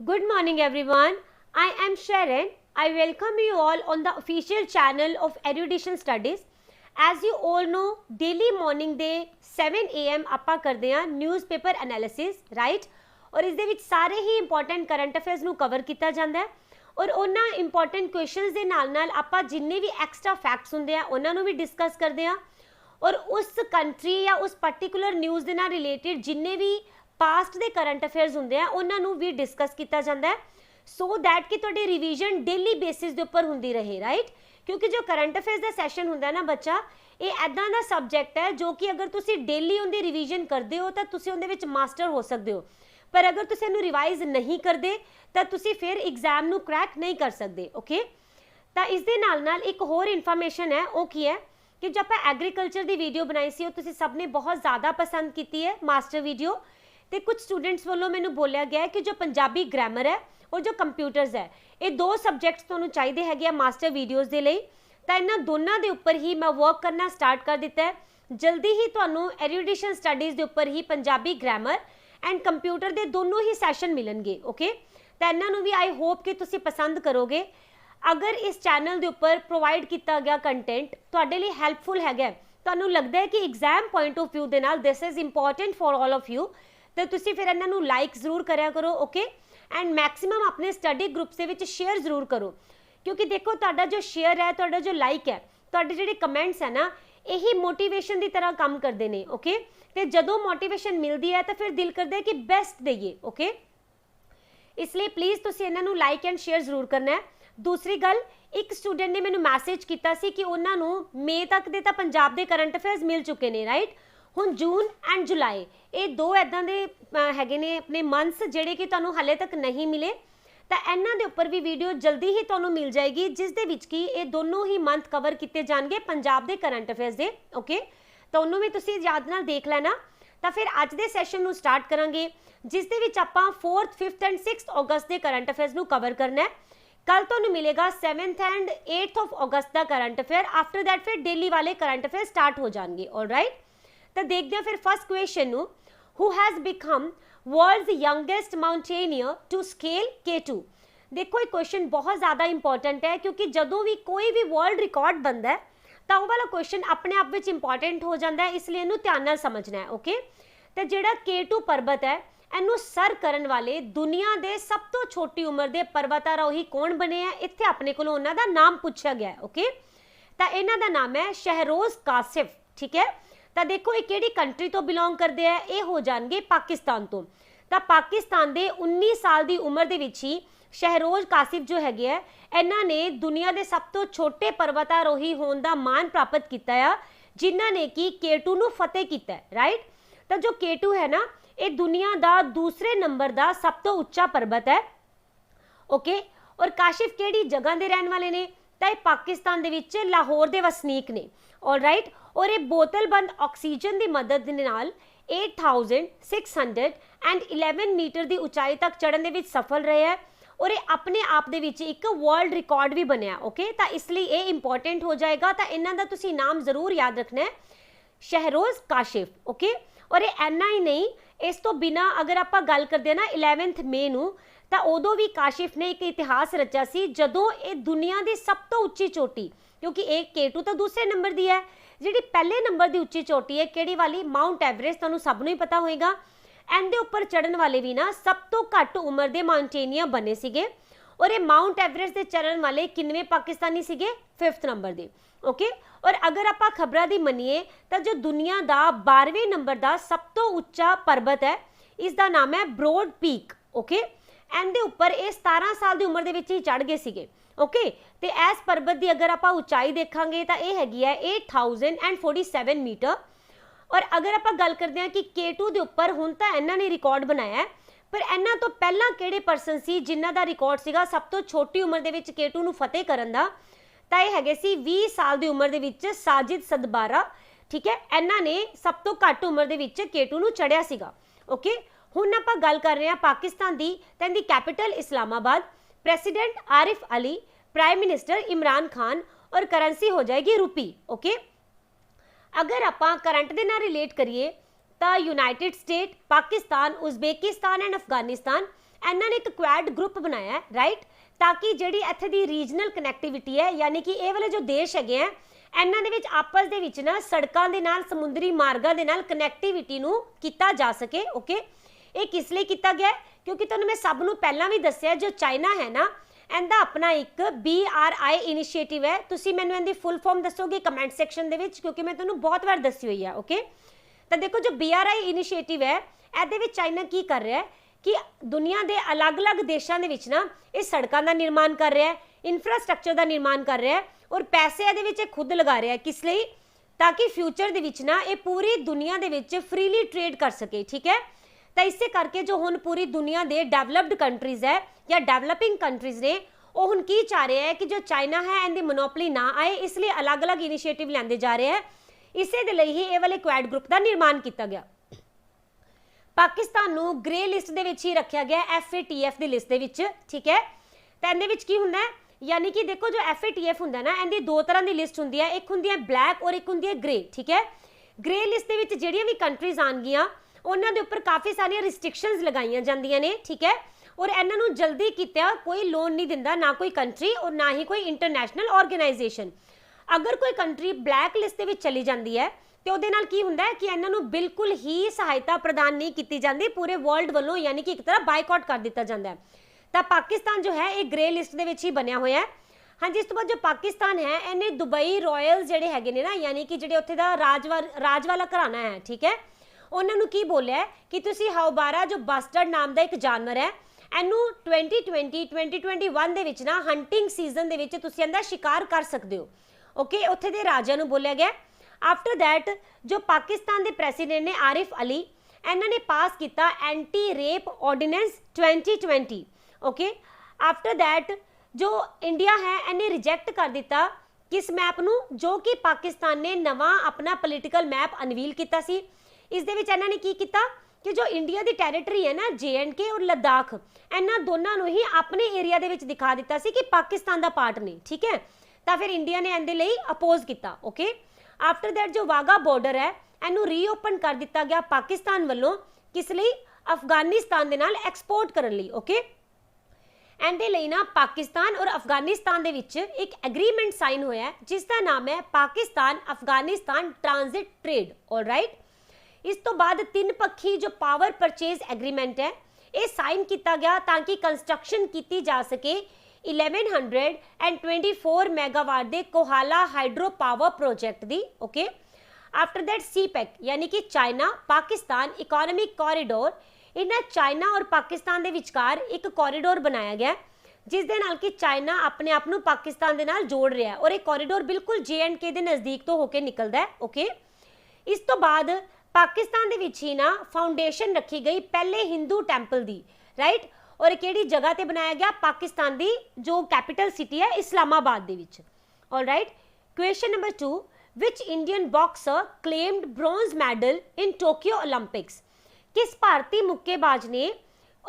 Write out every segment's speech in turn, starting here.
Good morning everyone. I am Sharon. I welcome you all on the official channel of Erudition Studies. As you all know, daily morning ਦੇ 7 AM ਆਪਾਂ ਕਰਦੇ ਹਾਂ newspaper analysis right ਔਰ ਇਸ ਦੇ ਵਿੱਚ ਸਾਰੇ ਹੀ ਇੰਪੋਰਟੈਂਟ ਕਰੰਟ ਅਫੇਅਰਸ ਨੂੰ ਕਵਰ ਕੀਤਾ ਜਾਂਦਾ ਹੈ ਔਰ ਉਹਨਾਂ ਇੰਪੋਰਟੈਂਟ ਕੁਐਸਚਨਸ ਦੇ ਨਾਲ ਆਪਾਂ ਜਿੰਨੇ ਵੀ ਐਕਸਟਰਾ ਫੈਕਟਸ ਹੁੰਦੇ ਆ ਉਹਨਾਂ ਨੂੰ ਵੀ ਡਿਸਕਸ ਕਰਦੇ ਹਾਂ ਔਰ ਉਸ ਕੰਟਰੀ ਜਾਂ ਉਸ ਪਾਰਟਿਕੂਲਰ ਨਿਊਜ਼ ਦੇ ਨਾਲ ਰਿਲੇਟਡ ਜਿੰਨੇ ਵੀ ਪਾਸਟ ਦੇ ਕਰੰਟ ਅਫੇਅਰਸ ਹੁੰਦੇ ਆ ਉਹਨਾਂ ਨੂੰ ਵੀ ਡਿਸਕਸ ਕੀਤਾ ਜਾਂਦਾ ਹੈ ਸੋ ਦੈਟ ਕਿ ਤੁਹਾਡੀ ਰਿਵੀਜ਼ਨ ਡੇਲੀ ਬੇਸਿਸ ਦੇ ਉੱਪਰ ਹੁੰਦੀ ਰਹੇ ਰਾਈਟ ਕਿਉਂਕਿ ਜੋ ਕਰੰਟ ਅਫੇਅਰਸ ਦਾ ਸੈਸ਼ਨ ਹੁੰਦਾ ਨਾ ਬੱਚਾ ਇਹ ਐਦਾਂ ਦਾ ਸਬਜੈਕਟ ਹੈ ਜੋ ਕਿ ਅਗਰ ਤੁਸੀਂ ਡੇਲੀ ਉਹਦੀ ਰਿਵੀਜ਼ਨ ਕਰਦੇ ਹੋ ਤਾਂ ਤੁਸੀਂ ਉਹਦੇ ਵਿੱਚ ਮਾਸਟਰ ਹੋ ਸਕਦੇ ਹੋ ਪਰ ਅਗਰ ਤੁਸੀਂ ਇਹਨੂੰ ਰਿਵਾਈਜ਼ ਨਹੀਂ ਕਰਦੇ ਤਾਂ ਤੁਸੀਂ ਫਿਰ ਐਗਜ਼ਾਮ ਨੂੰ ਕ੍ਰੈਕ ਨਹੀਂ ਕਰ ਸਕਦੇ ਓਕੇ ਤਾਂ ਇਸ ਦੇ ਨਾਲ ਇੱਕ ਹੋਰ ਇਨਫੋਰਮੇਸ਼ਨ ਹੈ ਉਹ ਕੀ ਹੈ ਕਿ ਜੋ ਆਪਾਂ ਐਗਰੀਕਲਚਰ ਦੀ ਵੀਡੀਓ ਬਣਾਈ ਸੀ ਉਹ ਤੁਸੀਂ ਸਭ ਨੇ ਬਹੁਤ ਜ਼ਿਆਦਾ ਪਸੰਦ ਕੀਤੀ ਹੈ ਮਾਸਟਰ ਵੀਡੀਓ ਤੇ ਕੁਝ ਸਟੂਡੈਂਟਸ ਵੱਲੋਂ ਮੈਨੂੰ ਬੋਲਿਆ ਗਿਆ ਕਿ ਜੋ ਪੰਜਾਬੀ ਗ੍ਰਾਮਰ ਹੈ और जो कंप्यूटर्स है ये दो सबजैक्ट्स तुहानू चाहिए है मास्टर वीडियोज़ के लिए तो इन्होंने दोनों के उपर ही मैं वर्क करना स्टार्ट कर दिता है जल्दी ही तुहानू एरुडिशन स्टडीज़ के उपर ही पंजाबी ग्रामर एंड कंप्यूटर के दोनों ही सैशन मिलणगे ओके तो इन्होंने भी आई होप कि तुसी पसंद करोगे अगर इस चैनल के उपर प्रोवाइड किया गया कंटेंट तुहाडे लिए हैल्पफुल है तुहानू लगता है कि एग्जाम पॉइंट ऑफ व्यू के नाल this is important for all of you तो तुसी फिर इन्होंने लाइक जरूर करया करो ओके एंड मैक्सिमम अपने स्टडी ग्रुप्स के विच शेयर जरूर करो क्योंकि देखो तुहाडा जो शेयर है तुहाडा जो लाइक है तुहाडे जिहड़े कमेंट्स है ना यही मोटिवेशन की तरह काम करते हैं ओके तो जदों मोटिवेशन मिलती है तो फिर दिल करता है कि बेस्ट देइए ओके इसलिए प्लीज़ तुसीं इन्हां नूं लाइक एंड शेयर जरूर करना है दूसरी गल एक स्टूडेंट ने मैनूं मैसेज किया सी कि उन्हां नूं मई तक दे तां पंजाब दे करंट अफेयर्स मिल चुके हैं राइट ਹੁਣ जून एंड जुलाई ये दो इदां दे हैगे ने अपने मंथ्स जिहड़े कि तुहानूं हाले तक नहीं मिले तो इन्हां दे उपर भी वीडियो जल्दी ही तुहानूं मिल जाएगी जिस दे विच कि ये दोनों ही मंथ कवर किए जाएंगे पंजाब दे करंट अफेयर्स दे ओके तो उन्होंने भी तुसीं याद नाल देख लेना तो फिर अज दे सैशन नूं स्टार्ट करांगे जिस दे विच आपां 4th 5th एंड 6th अगस्त के करंट अफेयर्स नूं कवर करना है कल तुहानूं मिलेगा 7th and 8th of August का करंट अफेयर आफ्टर दैट फिर डेली वाले करंट अफेयर स्टार्ट हो जाएंगे ऑलराइट तो देखते हैं फिर first question who has become world's youngest mountaineer to scale K2 देखो ये क्वेश्चन बहुत ज़्यादा इंपॉर्टेंट है क्योंकि जदों भी कोई भी वर्ल्ड रिकॉर्ड बनता है तो वह वाला क्वेश्चन अपने आप में इंपॉर्टेंट हो जाता है इसलिए इनू ध्यान नाल समझना है ओके तो जिहड़ा K2 पर्वत है इनू सर करन वाले दुनिया के सब तो छोटी उम्र के पर्वतारोही कौन बने हैं इत्थे अपने को उन्हां दा नाम पूछा गया ओके तो इन्हां दा नाम है शहरोज कासिफ ठीक है तो देखो ये किहड़ी कंट्री तो बिलोंग करते हैं ये हो जाएंगे पाकिस्तान तो पाकिस्तान के 19 साल की उम्र के विच ही शहरोज कासिफ जो है इन्हों ने दुनिया के सब तो छोटे पर्वतारोही होने का मान प्राप्त किया जिन्हों ने कि K2 नूं फतेह किया राइट तो जो K2 है ना ये दुनिया का दूसरे नंबर का सब तो उच्चा पर्वत है ओके और काशिफ किहड़ी जगह के रहने वाले ने तो पाकिस्तान दे विच लाहौर के वसनीक ने ऑलराइट और ये बोतलबंद ऑक्सीजन की मदद नाल 8611 मीटर की ऊंचाई तक चढ़न दे विच सफल रहे हैं और ये अपने आप दे विच एक वर्ल्ड रिकॉर्ड भी बनया ओके तो इसलिए ये इंपॉर्टेंट हो जाएगा तो इन्हां दा तुसीं नाम जरूर याद रखना है शहरोज काशिफ ओके और ये इन्ना ही नहीं इस तो बिना अगर आप गल करते हैं ना 11 मई नूं तो उदों भी काशिफ ने एक इतिहास रचा सी जदों ये दुनिया की सब तो उच्ची चोटी क्योंकि एक K2 तो दूसरे नंबर की है जी पहले नंबर की उच्ची चोटी है किहड़ी वाली माउंट एवरेस्ट तुहानूं सब नूं ही पता होएगा इहदे उपर चढ़न वाले भी ना सब तो घट उम्र के माउंटेनियर बने सीगे और ये माउंट एवरेस्ट से चढ़न वाले किन्नवें पाकिस्तानी सीगे 5th नंबर के ओके और अगर आप खबरां दी मनीए तो जो दुनिया का 12वें नंबर का सब तो उच्चा पर्वत है इसका नाम है ब्रॉड पीक ओके इहदे उपर ये 17 साल की उम्र के ही चढ़ गए सीगे ओके तो इस पर्वत की अगर आप ऊंचाई देखांगे तो यह हैगी है 8047 मीटर और अगर आप गल करते हैं कि K2 के उपर हुण तां इन्हां ने रिकॉर्ड बनाया है पर इन्हां तो पहला किहड़े परसन सी जिन्हां दा रिकॉर्ड सीगा सब तो छोटी उम्र दे विच K2 नूं फतेह करन दा तां यह हैगे सी 20 साल की उम्र दे विच साजिद सदबारा ठीक है इन्हां ने सब तो घट उम्र दे विच K2 नूं चढ़िया सीगा ओके हुण आपां गल कर रहे हैं पाकिस्तान की तो इहदी capital Islamabad president Arif Ali prime minister Imran Khan और करंसी हो जाएगी रुपी ओके अगर आप करंट के नाल रिलेट करिए तो United state Pakistan Uzbekistan and Afghanistan ਇਹਨਾਂ ਨੇ ਇੱਕ ਕੁਐਡ ਗਰੁੱਪ ਬਣਾਇਆ ਹੈ, ਰਾਈਟ, ਤਾਂ ਕਿ ਜਿਹੜੀ ਇੱਥੇ ਦੀ ਰੀਜਨਲ ਕਨੈਕਟੀਵਿਟੀ ਹੈ, ਯਾਨੀ ਕਿ ਇਹ ਵਾਲੇ ਜੋ ਦੇਸ਼ ਹੈਗੇ ਆ ਇਹਨਾਂ ਦੇ ਵਿੱਚ ਆਪਸ ਦੇ ਵਿੱਚ ਨਾ ਸੜਕਾਂ ਦੇ ਨਾਲ, ਸਮੁੰਦਰੀ ਮਾਰਗਾਂ ਦੇ ਨਾਲ ਕਨੈਕਟੀਵਿਟੀ ਨੂੰ ਕੀਤਾ ਜਾ ਸਕੇ। ਓਕੇ, ਇਹ ਕਿਸ ਲਈ ਕੀਤਾ ਗਿਆ? ਕਿਉਂਕਿ ਤੁਹਾਨੂੰ ਮੈਂ ਸਭ ਨੂੰ ਪਹਿਲਾਂ ਵੀ ਦੱਸਿਆ, ਜੋ ਚਾਈਨਾ ਹੈ ਨਾ, ਇਹਦਾ ਆਪਣਾ ਇੱਕ BRI ਇਨੀਸ਼ੀਏਟਿਵ ਹੈ। ਤੁਸੀਂ ਮੈਨੂੰ ਇਹਦੀ ਫੁੱਲ ਫਾਰਮ ਦੱਸੋਗੇ ਕਮੈਂਟ ਸੈਕਸ਼ਨ ਦੇ ਵਿੱਚ, ਕਿਉਂਕਿ ਮੈਂ ਤੁਹਾਨੂੰ ਬਹੁਤ ਵਾਰ ਦੱਸੀ ਹੋਈ ਹੈ। ਓਕੇ, ਤਾਂ ਦੇਖੋ ਜੋ BRI ਇਨੀਸ਼ੀਏਟਿਵ ਹੈ, ਇਹਦੇ ਵਿੱਚ ਚਾਈਨਾ ਕੀ ਕਰ ਰਿਹਾ ਹੈ ਕਿ ਦੁਨੀਆ ਦੇ ਅਲੱਗ-ਅਲੱਗ ਦੇਸ਼ਾਂ ਦੇ ਵਿੱਚ ਨਾ ਇਹ ਸੜਕਾਂ ਦਾ ਨਿਰਮਾਣ ਕਰ ਰਿਹਾ ਹੈ, ਇਨਫਰਾਸਟ੍ਰਕਚਰ ਦਾ ਨਿਰਮਾਣ ਕਰ ਰਿਹਾ ਹੈ, ਔਰ ਪੈਸੇ ਇਹਦੇ ਵਿੱਚ ਖੁਦ ਲਗਾ ਰਿਹਾ ਹੈ। ਕਿਸ ਲਈ? ਤਾਂ ਕਿ ਫਿਊਚਰ ਦੇ ਵਿੱਚ ਨਾ ਇਹ ਪੂਰੀ ਦੁਨੀਆ ਦੇ ਵਿੱਚ ਫ੍ਰੀਲੀ ਟ੍ਰੇਡ ਕਰ ਸਕੇ। ਠੀਕ ਹੈ, ਤਾਂ ਇਸੇ ਕਰਕੇ ਜੋ ਹੁਣ ਪੂਰੀ ਦੁਨੀਆ ਦੇ ਡਿਵੈਲਪਡ ਕੰਟਰੀਜ਼ ਹੈ ਜਾਂ ਡਿਵੈਲਪਿੰਗ ਕੰਟਰੀਜ਼ ਨੇ, ਉਹ ਹੁਣ ਕੀ ਚਾਹ ਰਹੇ ਹੈ ਕਿ ਜੋ ਚਾਈਨਾ ਹੈ ਇਹਦੀ ਮੋਨੋਪੋਲੀ ਨਾ ਆਏ, ਇਸ ਲਈ ਅਲੱਗ-ਅਲੱਗ ਇਨੀਸ਼ੀਏਟਿਵ ਲੈਂਦੇ ਜਾ ਰਹੇ ਹੈ। ਇਸੇ ਦੇ ਲਈ ਹੀ ਇਹ ਵਾਲੇ ਕੁਐਡ ਗਰੁੱਪ ਦਾ ਨਿਰਮਾਣ ਕੀਤਾ ਗਿਆ। ਪਾਕਿਸਤਾਨ ਨੂੰ ਗ੍ਰੇ ਲਿਸਟ ਦੇ ਵਿੱਚ ਹੀ ਰੱਖਿਆ ਗਿਆ, FATF ਦੀ ਲਿਸਟ ਦੇ ਵਿੱਚ। ਠੀਕ ਹੈ, ਤਾਂ ਇਹਦੇ ਵਿੱਚ ਕੀ ਹੁੰਦਾ ਹੈ, ਯਾਨੀ ਕਿ ਦੇਖੋ ਜੋ FATF ਹੁੰਦਾ ਨਾ, ਇਹਦੀ ਦੋ ਤਰ੍ਹਾਂ ਦੀ ਲਿਸਟ ਹੁੰਦੀ ਹੈ, ਇੱਕ ਹੁੰਦੀ ਹੈ ਬਲੈਕ ਔਰ ਇੱਕ ਹੁੰਦੀ ਹੈ ਗ੍ਰੇ। ਠੀਕ ਹੈ, ਗ੍ਰੇ ਲਿਸਟ ਦੇ ਵਿੱਚ ਜਿਹੜੀਆਂ ਵੀ ਕੰਟਰੀਜ਼ ਆਣਗੀਆਂ ਉਹਨਾਂ ਦੇ ਉੱਪਰ ਕਾਫੀ ਸਾਰੀਆਂ ਰਿਸਟ੍ਰਿਕਸ਼ਨਸ ਲਗਾਈਆਂ ਜਾਂਦੀਆਂ ਨੇ। ਠੀਕ ਹੈ, ਔਰ ਇਹਨਾਂ ਨੂੰ ਜਲਦੀ ਕੀਤਾ ਕੋਈ ਲੋਨ ਨਹੀਂ ਦਿੰਦਾ, ਨਾ ਕੋਈ ਕੰਟਰੀ ਔਰ ਨਾ ਹੀ ਕੋਈ ਇੰਟਰਨੈਸ਼ਨਲ ਆਰਗੇਨਾਈਜੇਸ਼ਨ। ਅਗਰ ਕੋਈ ਕੰਟਰੀ ਬਲੈਕ ਲਿਸਟ ਦੇ ਵਿੱਚ ਚਲੀ ਜਾਂਦੀ ਹੈ ਤੇ ਉਹਦੇ ਨਾਲ ਕੀ ਹੁੰਦਾ ਹੈ ਕਿ ਇਹਨਾਂ ਨੂੰ ਬਿਲਕੁਲ ਹੀ ਸਹਾਇਤਾ ਪ੍ਰਦਾਨ ਨਹੀਂ ਕੀਤੀ ਜਾਂਦੀ ਪੂਰੇ ਵਰਲਡ ਵੱਲੋਂ, ਯਾਨੀ ਕਿ ਇੱਕ ਤਰ੍ਹਾਂ ਬਾਈਕਾਟ ਕਰ ਦਿੱਤਾ ਜਾਂਦਾ ਹੈ। ਤਾਂ ਪਾਕਿਸਤਾਨ ਜੋ ਹੈ ਇਹ ਗ੍ਰੇ ਲਿਸਟ ਦੇ ਵਿੱਚ ਹੀ ਬਣਿਆ ਹੋਇਆ ਹੈ। ਹਾਂਜੀ, ਇਸ ਤੋਂ ਬਾਅਦ ਜੋ ਪਾਕਿਸਤਾਨ ਹੈ ਇਹਨੇ ਦੁਬਈ ਰਾਇਲਸ ਜਿਹੜੇ ਹੈਗੇ ਨੇ ਨਾ, ਯਾਨੀ ਕਿ ਜਿਹੜੇ ਉੱਥੇ ਦਾ ਰਾਜ ਵਾਲਾ ਘਰਾਣਾ ਹੈ, ਠੀਕ ਹੈ, ਉਹਨਾਂ ਨੂੰ ਕੀ ਬੋਲਿਆ ਕਿ ਤੁਸੀਂ ਹੌਬਾਰਾ ਜੋ ਬਸਟਰਡ ਨਾਮ ਦਾ ਇੱਕ ਜਾਨਵਰ ਹੈ, ਇਹਨੂੰ 2020-2021 ਦੇ ਵਿੱਚ ਨਾ ਹੰਟਿੰਗ ਸੀਜ਼ਨ ਦੇ ਵਿੱਚ ਤੁਸੀਂ ਇਹਦਾ ਸ਼ਿਕਾਰ ਕਰ ਸਕਦੇ ਹੋ। ਓਕੇ, ਉੱਥੇ ਦੇ ਰਾਜਾ ਨੂੰ ਬੋਲਿਆ ਗਿਆ। ਆਫਟਰ ਦੈਟ ਜੋ ਪਾਕਿਸਤਾਨ ਦੇ ਪ੍ਰੈਸੀਡੈਂਟ ਨੇ ਆਰਿਫ ਅਲੀ, ਇਹਨਾਂ ਨੇ ਪਾਸ ਕੀਤਾ anti rape ordinance 2020। Okay, after that ਜੋ ਇੰਡੀਆ ਹੈ ਇਹਨੇ ਰਿਜੈਕਟ ਕਰ ਦਿੱਤਾ ਕਿਸ ਮੈਪ ਨੂੰ, ਜੋ ਕਿ ਪਾਕਿਸਤਾਨ ਨੇ ਨਵਾਂ ਆਪਣਾ ਪੋਲੀਟੀਕਲ ਮੈਪ ਅਨਵੀਲ ਕੀਤਾ ਸੀ। ਇਸ ਦੇ ਵਿੱਚ ਇਹਨਾਂ ਨੇ ਕੀ ਕੀਤਾ ਕਿ ਜੋ ਇੰਡੀਆ ਦੀ ਟੈਰੀਟਰੀ ਹੈ ਨਾ, JNK ਔਰ ਲੱਦਾਖ, ਇਹਨਾਂ ਦੋਨਾਂ ਨੂੰ ਹੀ ਆਪਣੇ ਏਰੀਆ ਦੇ ਵਿੱਚ ਦਿਖਾ ਦਿੱਤਾ ਸੀ ਕਿ ਪਾਕਿਸਤਾਨ ਦਾ ਪਾਰਟ ਨੇ। ਠੀਕ ਹੈ, ਤਾਂ ਫਿਰ ਇੰਡੀਆ ਨੇ ਇਹਦੇ ਲਈ ਅਪੋਜ਼ ਕੀਤਾ। ਓਕੇ, ਆਫਟਰ ਦੈਟ ਜੋ ਵਾਗਾ ਬਾਰਡਰ ਹੈ ਇਹਨੂੰ ਰੀਓਪਨ ਕਰ ਦਿੱਤਾ ਗਿਆ ਪਾਕਿਸਤਾਨ ਵੱਲੋਂ, ਕਿਸ ਲਈ? ਅਫਗਾਨਿਸਤਾਨ ਦੇ ਨਾਲ ਐਕਸਪੋਰਟ ਕਰਨ ਲਈ। ਓਕੇ, ਇਹਦੇ ਲਈ ਨਾ ਪਾਕਿਸਤਾਨ ਔਰ ਅਫਗਾਨਿਸਤਾਨ ਦੇ ਵਿੱਚ ਇੱਕ ਐਗਰੀਮੈਂਟ ਸਾਈਨ ਹੋਇਆ ਜਿਸ ਦਾ ਨਾਮ ਹੈ Pakistan Afghanistan transit trade. All right, ਇਸ ਤੋਂ ਬਾਅਦ ਤਿੰਨ ਪੱਖੀ ਜੋ ਪਾਵਰ ਪਰਚੇਜ਼ ਐਗਰੀਮੈਂਟ ਹੈ ਇਹ ਸਾਈਨ ਕੀਤਾ ਗਿਆ ਤਾਂ ਕਿ ਕੰਸਟਰਕਸ਼ਨ ਕੀਤੀ ਜਾ ਸਕੇ 1124 ਮੈਗਾਵਾਟ ਦੇ Kohala hydro power project the. Okay, after that CPEC ਯਾਨੀ ਕਿ ਚਾਈਨਾ ਪਾਕਿਸਤਾਨ ਇਕਨੋਮਿਕ ਕੋਰੀਡੋਰ, ਇਹਨਾਂ ਚਾਈਨਾ ਔਰ ਪਾਕਿਸਤਾਨ ਦੇ ਵਿਚਕਾਰ ਇੱਕ ਕੋਰੀਡੋਰ ਬਣਾਇਆ ਗਿਆ ਜਿਸ ਦੇ ਨਾਲ ਕਿ ਚਾਈਨਾ ਆਪਣੇ ਆਪ ਨੂੰ ਪਾਕਿਸਤਾਨ ਦੇ ਨਾਲ ਜੋੜ ਰਿਹਾ ਔਰ ਇਹ ਕੋਰੀਡੋਰ ਬਿਲਕੁਲ JNK ਦੇ ਨਜ਼ਦੀਕ ਤੋਂ ਹੋ ਕੇ ਨਿਕਲਦਾ ਹੈ। ਓਕੇ, ਇਸ ਤੋਂ ਬਾਅਦ ਪਾਕਿਸਤਾਨ ਦੇ ਵਿੱਚ ਹੀ ਨਾ ਫਾਊਂਡੇਸ਼ਨ ਰੱਖੀ ਗਈ ਪਹਿਲੇ ਹਿੰਦੂ ਟੈਂਪਲ ਦੀ, ਰਾਈਟ, ਔਰ ਕਿਹੜੀ ਜਗ੍ਹਾ ਤੇ ਬਣਾਇਆ ਗਿਆ? ਪਾਕਿਸਤਾਨ ਦੀ ਜੋ ਕੈਪੀਟਲ ਸਿਟੀ ਹੈ ਇਸਲਾਮਾਬਾਦ ਦੇ ਵਿੱਚ। ਆਲਰਾਈਟ, ਕੁਐਸਚਨ ਨੰਬਰ 2, ਵਿਚ ਇੰਡੀਅਨ ਬਾਕਸਰ ਕਲੇਮਡ ਬ੍ਰੌਂਜ਼ ਮੈਡਲ ਇਨ ਟੋਕੀਓ ਓਲੰਪਿਕਸ? ਕਿਸ ਭਾਰਤੀ ਮੁੱਕੇਬਾਜ਼ ਨੇ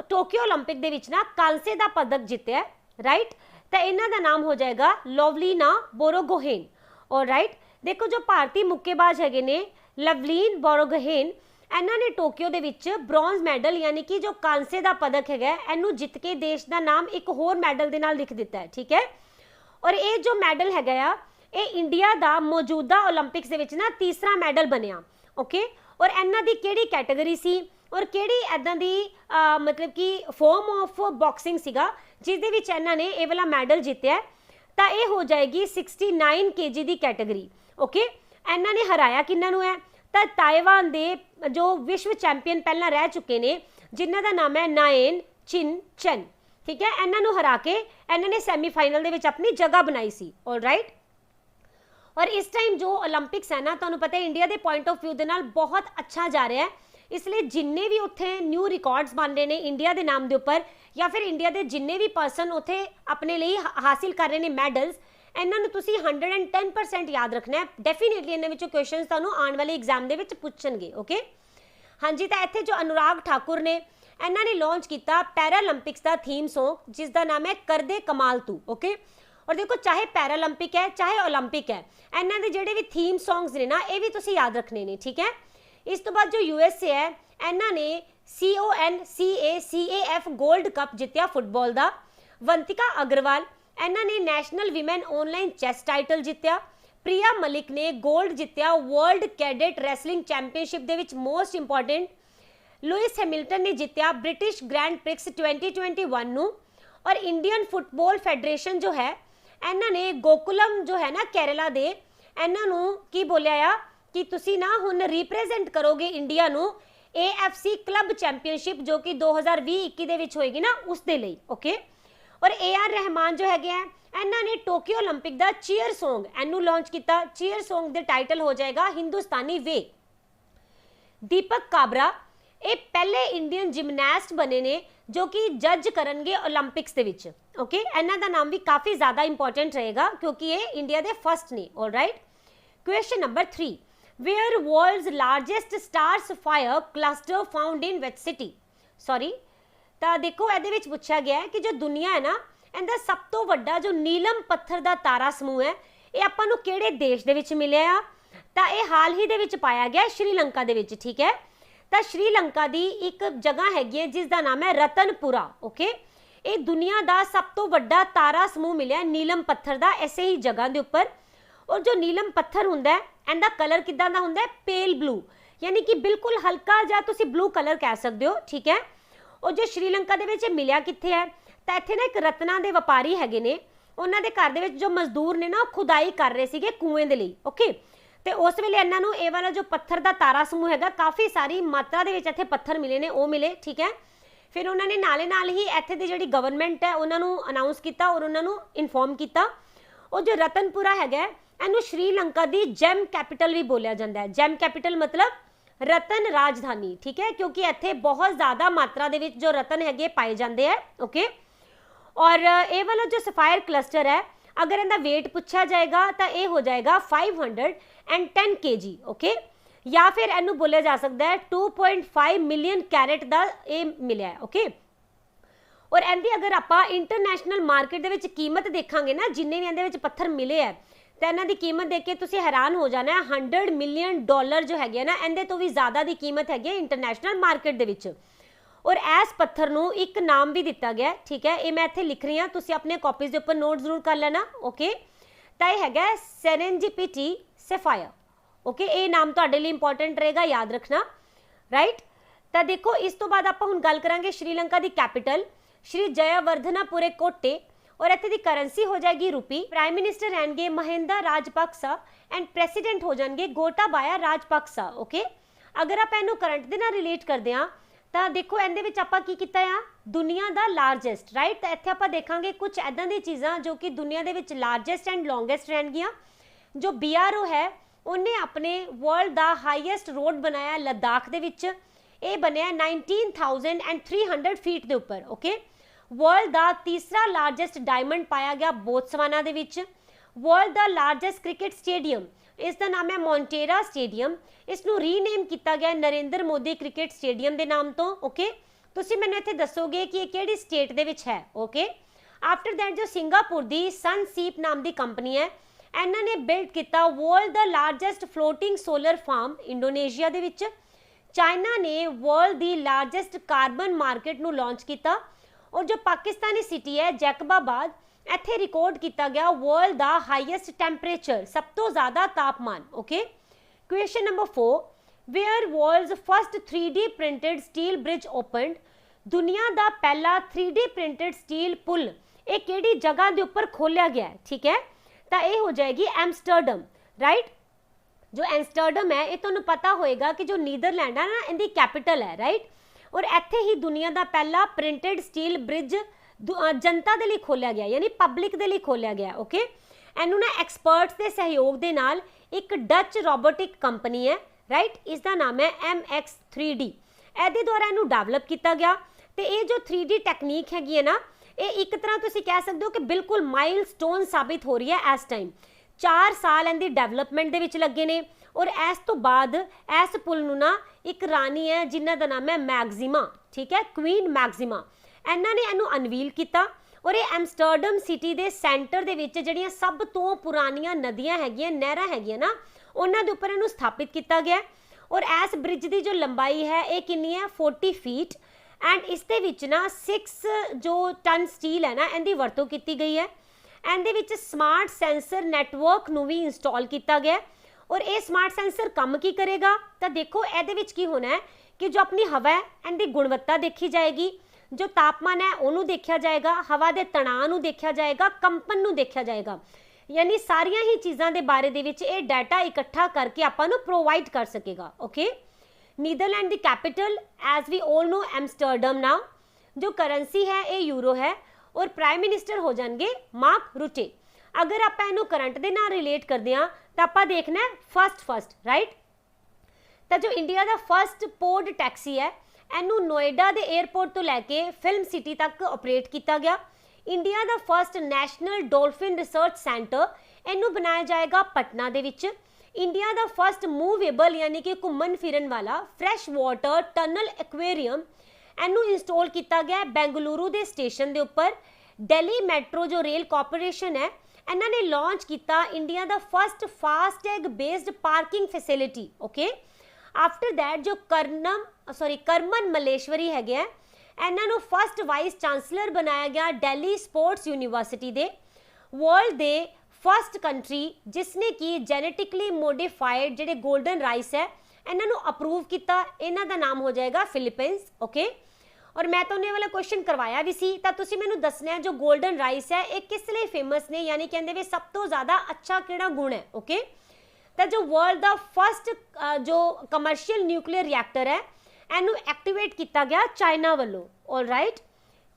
ਟੋਕੀਓ ਓਲੰਪਿਕ ਦੇ ਵਿੱਚ ਨਾ ਕਾਂਸੇ ਦਾ ਪਦਕ ਜਿੱਤਿਆ? ਰਾਈਟ, ਤਾਂ ਇਹਨਾਂ ਦਾ ਨਾਮ ਹੋ ਜਾਏਗਾ ਲਵਲੀਨਾ ਬੋਰਗੋਹੇਨ। ਆਲਰਾਈਟ, ਦੇਖੋ ਜੋ ਭਾਰਤੀ ਮੁੱਕੇਬਾਜ਼ ਹੈਗੇ ਨੇ ਲਵਲੀਨ ਬੋਰਗੋਹੇਨ, ਇਹਨਾਂ ਨੇ ਟੋਕੀਓ ਦੇ ਵਿੱਚ ਬ੍ਰੌਂਜ਼ ਮੈਡਲ ਯਾਨੀ ਕਿ ਜੋ ਕਾਂਸੇ ਦਾ ਪਦਕ ਹੈਗਾ ਇਹਨੂੰ ਜਿੱਤ ਕੇ ਦੇਸ਼ ਦਾ ਨਾਮ ਇੱਕ ਹੋਰ ਮੈਡਲ ਦੇ ਨਾਲ ਲਿਖ ਦਿੱਤਾ ਹੈ। ਠੀਕ ਹੈ, ਔਰ ਇਹ ਜੋ ਮੈਡਲ ਹੈਗਾ ਆ ਇਹ ਇੰਡੀਆ ਦਾ ਮੌਜੂਦਾ ਓਲੰਪਿਕਸ ਦੇ ਵਿੱਚ ਨਾ ਤੀਸਰਾ ਮੈਡਲ ਬਣਿਆ। ਓਕੇ, ਔਰ ਇਹਨਾਂ ਦੀ ਕਿਹੜੀ ਕੈਟਾਗਰੀ ਸੀ ਔਰ ਕਿਹੜੀ ਐਦਾਂ ਦੀ ਮਤਲਬ ਕਿ ਫਾਰਮ ਆਫ ਬਾਕਸਿੰਗ ਸੀਗਾ ਜਿਸ ਦੇ ਵਿੱਚ ਇਹਨਾਂ ਨੇ ਇਹ ਵਾਲਾ ਮੈਡਲ ਜਿੱਤਿਆ? ਤਾਂ ਇਹ ਹੋ ਜਾਏਗੀ 69 kg ਦੀ ਕੈਟਾਗਰੀ। ਓਕੇ, ਇਹਨਾਂ ਨੇ ਹਰਾਇਆ ਕਿੰਨਾਂ ਨੂੰ ਹੈ? ਤਾਂ ਤਾਇਵਾਨ ਦੇ ਜੋ ਵਿਸ਼ਵ ਚੈਂਪੀਅਨ ਪਹਿਲਾਂ ਰਹਿ ਚੁੱਕੇ ਨੇ ਜਿਨ੍ਹਾਂ ਦਾ ਨਾਮ ਹੈ ਨਾਏਨ ਚਿਨ ਚੈਨ। ਠੀਕ ਹੈ, ਇਹਨਾਂ ਨੂੰ ਹਰਾ ਕੇ ਇਹਨਾਂ ਨੇ ਸੈਮੀਫਾਈਨਲ ਦੇ ਵਿੱਚ ਆਪਣੀ ਜਗ੍ਹਾ ਬਣਾਈ ਸੀ। ਆਲਰਾਈਟ, ਔਰ ਇਸ ਟਾਈਮ ਜੋ ਓਲੰਪਿਕਸ ਹੈ ਨਾ, ਤੁਹਾਨੂੰ ਪਤਾ ਹੈ ਇੰਡੀਆ ਦੇ ਪੁਆਇੰਟ ਆਫ ਵਿਊ ਦੇ ਨਾਲ ਬਹੁਤ ਅੱਛਾ ਜਾ ਰਿਹਾ ਹੈ, ਇਸ ਲਈ ਜਿੰਨੇ ਵੀ ਉੱਥੇ ਨਿਊ ਰਿਕਾਰਡਸ ਬਣ ਰਹੇ ਨੇ ਇੰਡੀਆ ਦੇ ਨਾਮ ਦੇ ਉੱਪਰ ਜਾਂ ਫਿਰ ਇੰਡੀਆ ਦੇ ਜਿੰਨੇ ਵੀ ਪਰਸਨ ਉੱਥੇ ਆਪਣੇ ਲਈ ਹਾਸਿਲ ਕਰ ਰਹੇ ਨੇ ਮੈਡਲਸ, ਇਹਨਾਂ ਨੂੰ ਤੁਸੀਂ 110% ਯਾਦ ਰੱਖਣਾ ਹੈ। ਡੈਫੀਨੇਟਲੀ ਇਹਨਾਂ ਵਿੱਚੋਂ ਕੁਐਸਚਨਸ ਤੁਹਾਨੂੰ ਆਉਣ ਵਾਲੇ ਐਗਜ਼ਾਮ ਦੇ ਵਿੱਚ ਪੁੱਛਣਗੇ। ਓਕੇ, ਹਾਂਜੀ, ਤਾਂ ਇੱਥੇ ਜੋ ਅਨੁਰਾਗ ਠਾਕੁਰ ਨੇ ਇਹਨਾਂ ਨੇ ਲਾਂਚ ਕੀਤਾ ਪੈਰਾਲੰਪਿਕਸ ਦਾ ਥੀਮ ਸੌਂਗ ਜਿਸ ਦਾ ਨਾਮ ਹੈ ਕਰਦੇ ਕਮਾਲ ਤੂੰ। ਓਕੇ, ਔਰ ਦੇਖੋ ਚਾਹੇ ਪੈਰਾਲੰਪਿਕ ਹੈ ਚਾਹੇ ਓਲੰਪਿਕ ਹੈ, ਇਹਨਾਂ ਦੇ ਜਿਹੜੇ ਵੀ ਥੀਮ ਸੌਂਗਸ ਨੇ ਨਾ ਇਹ ਵੀ ਤੁਸੀਂ ਯਾਦ ਰੱਖਣੇ ਨੇ। ਠੀਕ ਹੈ, ਇਸ ਤੋਂ ਬਾਅਦ ਜੋ USA ਹੈ ਇਹਨਾਂ ਨੇ CONCACAF गोल्ड कप जितया फुटबॉल का। वंतिका अग्रवाल इन्हां ने national women online chess title जितया। प्रिया मलिक ने गोल्ड जितया वर्ल्ड कैडेट रैसलिंग चैंपीयनशिप दे विच मोस्ट इंपॉर्टेंट। लुइस हैमिल्टन ने जितया ब्रिटिश ग्रैंड प्रिक्स 2021 नूं। और इंडियन फुटबॉल फेडरेशन जो है इन्हां ने गोकुलम जो है ना केरला दे इन्हां नूं की बोलिया आ कि तुसी ना हुण रिप्रेजेंट करोगे इंडिया नूं AFC क्लब चैंपीयनशिप जो कि 2020-21 दे विच होएगी ना उस दे लई। ओके। और AR रहमान जो है इन्हां ने टोक्यो ओलंपिक का चीयर सॉन्ग इनू लॉन्च किया। चीयर सॉन्ग दे टाइटल हो जाएगा हिंदुस्तानी वे। दीपक काबरा ये पहले इंडियन जिमनैस्ट बने ने जो कि जज करनगे ओलंपिक्स दे विच। ओके। इन्हां दा नाम भी काफ़ी ज़्यादा इंपॉर्टेंट रहेगा क्योंकि ये इंडिया दे फर्स्ट ने। Alright. Question number 3 where world's largest stars fire cluster found in which city. Sorry तो देखो ये पूछा गया है कि जो दुनिया है ना इनका सब तो वड्डा जो नीलम पत्थर का तारा समूह है ये आपां नूं किहड़े देश दे विच मिलिया आ। तो ये हाल ही दे विच पाया गया श्रीलंका दे विच। ठीक है। तो श्रीलंका की एक जगह हैगी है जिसका नाम है रतनपुरा। ओके। ये दुनिया का सब तो वड्डा तारा समूह मिलिया नीलम पत्थर का ऐसे ही जगह के उपर। और जो नीलम पत्थर हुंदा है इनका कलर किदां दा हुंदा है पेल ब्लू यानी कि बिल्कुल हल्का जा तुसी ब्लू कलर कह सकते हो। ठीक है। और जो श्रीलंका दे विच मिलिया कित्थे है तो इत्थे ना एक रत्ना दे व्यापारी हैगे ने उन्हां दे घर दे विच जो मजदूर ने ना खुदाई कर रहे सीगे कुएं दे लई। ओके। तो उस वेले इन्हां नूं ये वाला जो पत्थर का तारा समूह हैगा काफ़ी सारी मात्रा दे विच इत्थे पत्थर मिले ने वो मिले। ठीक है। फिर उन्होंने नाले नाल ही इत्थे दी जिहड़ी गवर्नमेंट है उन्हां नूं अनाउंस किया और उन्हां नूं इनफॉर्म किया। और जो रतनपुरा हैगा इहनूं श्रीलंका दी जेम कैपिटल भी बोलिया जाता है। जेम कैपिटल मतलब रतन राजधानी। ठीक है। क्योंकि इत्थे बहुत ज़्यादा मात्रा दे विच जो रतन हैगे पाए जाते हैं। ओके। और ये वाला जो सफायर क्लस्टर है अगर इनका वेट पूछा जाएगा तो ये हो जाएगा 510 kg। ओके। या फिर इनू बोलिया जा सकता है 2.5 मिलियन कैरेट का ये मिले है। ओके। और इनकी अगर आप इंटरनेशनल मार्केट दे विच कीमत देखांगे ना जिन्ने भी इहदे विच पत्थर मिले है तो इन्हां दी कीमत देख के तुसीं हैरान हो जाना है। $100 मिलियन जो है ना इहदे तो भी ज़्यादा की कीमत हैगी इंटरनेशनल मार्केट दे विच। और इस पत्थर नूं एक नाम भी दिता गया। ठीक है। ये मैं इत्थे लिख रही हाँ तुसीं अपने कॉपीज़ के उपर नोट जरूर कर लेना। ओके। तो यह है सेरेंजिपिटी सैफायर। ओके। ये नाम तुहाडे लई इंपॉर्टेंट रहेगा याद रखना। राइट। तो देखो इस तो बाद आपां हुण गल करांगे श्रीलंका की कैपिटल श्री जयवर्धनापुरे कोटे। और इत्थे दी करेंसी हो जाएगी रुपी। प्राइम मिनिस्टर रहेंगे महिंदा राजपक्सा एंड प्रेसिडेंट हो जाएंगे गोटाबाया राजपक्सा। ओके। अगर आप इनू करंट दे नाल रिलेट करते हैं तो देखो इहदे विच आपां की कीता आ दुनिया का लार्जेस्ट। राइट। तो इत्थे आपां देखांगे कुछ इदां दी चीज़ां जो कि दुनिया दे विच लार्जेस्ट एंड लॉन्गेस्ट रहनगियां। जो BRO है उन्हें अपने वर्ल्ड का हाईएस्ट रोड बनाया लद्दाख दे विच। ये बनया 19,300 फीट के उपर। ओके। वर्ल्ड का तीसरा लार्जेस्ट डायमंड पाया गया बोत्सवाना दे विच। वर्ल्ड का लार्जेस्ट क्रिकेट स्टेडियम इसका नाम है मोंटेरा स्टेडियम। इसनूं रीनेम किया गया नरेंद्र मोदी क्रिकेट स्टेडियम के नाम तो। ओके। तुसीं मैनूं इत्थे दसोगे कि ये किहड़ी स्टेट दे विच है। ओके। आफ्टर दैट जो सिंगापुर की सनसीप नाम की कंपनी है इन्हां ने बिल्ड किया world the largest floating solar farm Indonesia दे विच। चाइना ने वर्ल्ड की लार्जेस्ट कार्बन मार्केट नूं लॉन्च किया। और जो पाकिस्तानी सिटी है जैकबाबाद इत्थे रिकॉर्ड किया गया वर्ल्ड का हाईएस्ट टैंपरेचर सब तो ज़्यादा तापमान। Okay. Question number 4 where world's first 3D printed steel bridge opened. दुनिया का पहला 3D प्रिंटेड स्टील पुल ये किहड़ी जगह के उपर खोलिया गया है। ठीक है। तो ये हो जाएगी एम्स्टरडम। राइट। जो एम्स्टरडम है ये तुहानूं पता होएगा कि जो नीदरलैंड है ना इनकी कैपिटल है। राइट। और इत्थे ही दुनिया का पहला प्रिंटेड स्टील ब्रिज जनता के लिए खोलिया गया यानी पब्लिक के लिए खोलिया गया। ओके। इनू ना एक्सपर्ट्स के सहयोग के नाल एक डच रोबोटिक कंपनी है। राइट। इसका नाम है MX3D। ਇਹਦੇ द्वारा इनू डेवलप किया गया। तो ये जो 3D टैक्नीक हैगी है ना ये एक तरह तुसीं कह सकते हो कि बिल्कुल माइलस्टोन साबित हो रही है इस टाइम। 4 साल इनकी डेवलपमेंट दे विच लगे ने। और इस तो बाद इस पुल नूं ना एक रानी है जिन्हां दा नाम है मैगजिमा। ठीक है। क्वीन मैगजिमा इन्हां ने इनू अनवील किया। और ये एम्स्टरडम सिटी के सेंटर दे विच जिहड़ियां सब तो पुरानियां नदियां हैगियां नहरां हैगियां ना उन्हां दे उपर इनू स्थापित किया गया। और इस ब्रिज की जो लंबाई है ये कितनी है 40 फीट एंड इस दे विच ना 6 जो टन स्टील है ना इनकी वरतों की गई है। And they which smart sensor network नूं भी इंस्टॉल किया गया और ये स्मार्ट सेंसर काम की करेगा तो देखो ये की होना है कि जो अपनी हवा है इनकी गुणवत्ता देखी जाएगी, जो तापमान है उन्होंने देखा जाएगा, हवा के तनाव नूं देखा जाएगा, कंपन नूं देखा जाएगा, यानी सारिया ही चीज़ों के बारे दे विच ये डाटा इकट्ठा करके आपां नूं प्रोवाइड कर सकेगा। ओके, नीदरलैंड की capital as we all know Amsterdam now, जो करेंसी है ये यूरो है और प्राइम मिनिस्टर हो जाएंगे मार्क रूटे। अगर आप इनू करंट के नाल रिलेट करते हैं तो आप देखना है फर्स्ट राइट। तो जो इंडिया का फर्स्ट पोर्ट टैक्सी है इनू नोएडा के एयरपोर्ट तो लैके फिल्म सिटी तक ऑपरेट किया गया। इंडिया का first national dolphin research centre इनू बनाया जाएगा पटना दे विच। इंडिया का फर्स्ट मूवेबल यानी कि घूमन फिरन वाला फ्रैश वाटर टनल एक्वेरियम इनू इंस्टॉल किया गया बेंगलुरु के स्टेशन के उपर। दिल्ली मेट्रो जो रेल कॉरपोरेशन है इन्होंने लॉन्च किया इंडिया का first FASTag based parking facility. Okay, after that जो करमन मलेश्वरी है इन्होंने फर्स्ट वाइस चांसलर बनाया गया दिल्ली स्पोर्ट्स यूनिवर्सिटी दे। वर्ल्ड दे फर्स्ट कंट्री जिसने कि जेनेटिकली मोडिफाइड जेडे गोल्डन राइस है इन्होंने अप्रूव किया, इन्हों का नाम हो जाएगा फिलीपींस। ओके, और मैं तो वाला क्वेश्चन करवाया भी सी तो तुसी मैनू दसना जो गोल्डन राइस है ये किस लिए फेमस ने, यानी कहते वे सब तो ज़्यादा अच्छा किहड़ा गुण है। ओके, तो जो वर्ल्ड का फर्स्ट जो कमर्शियल न्यूक्लियर रिएक्टर है इनू एक्टिवेट किया गया चाइना वालों। All right,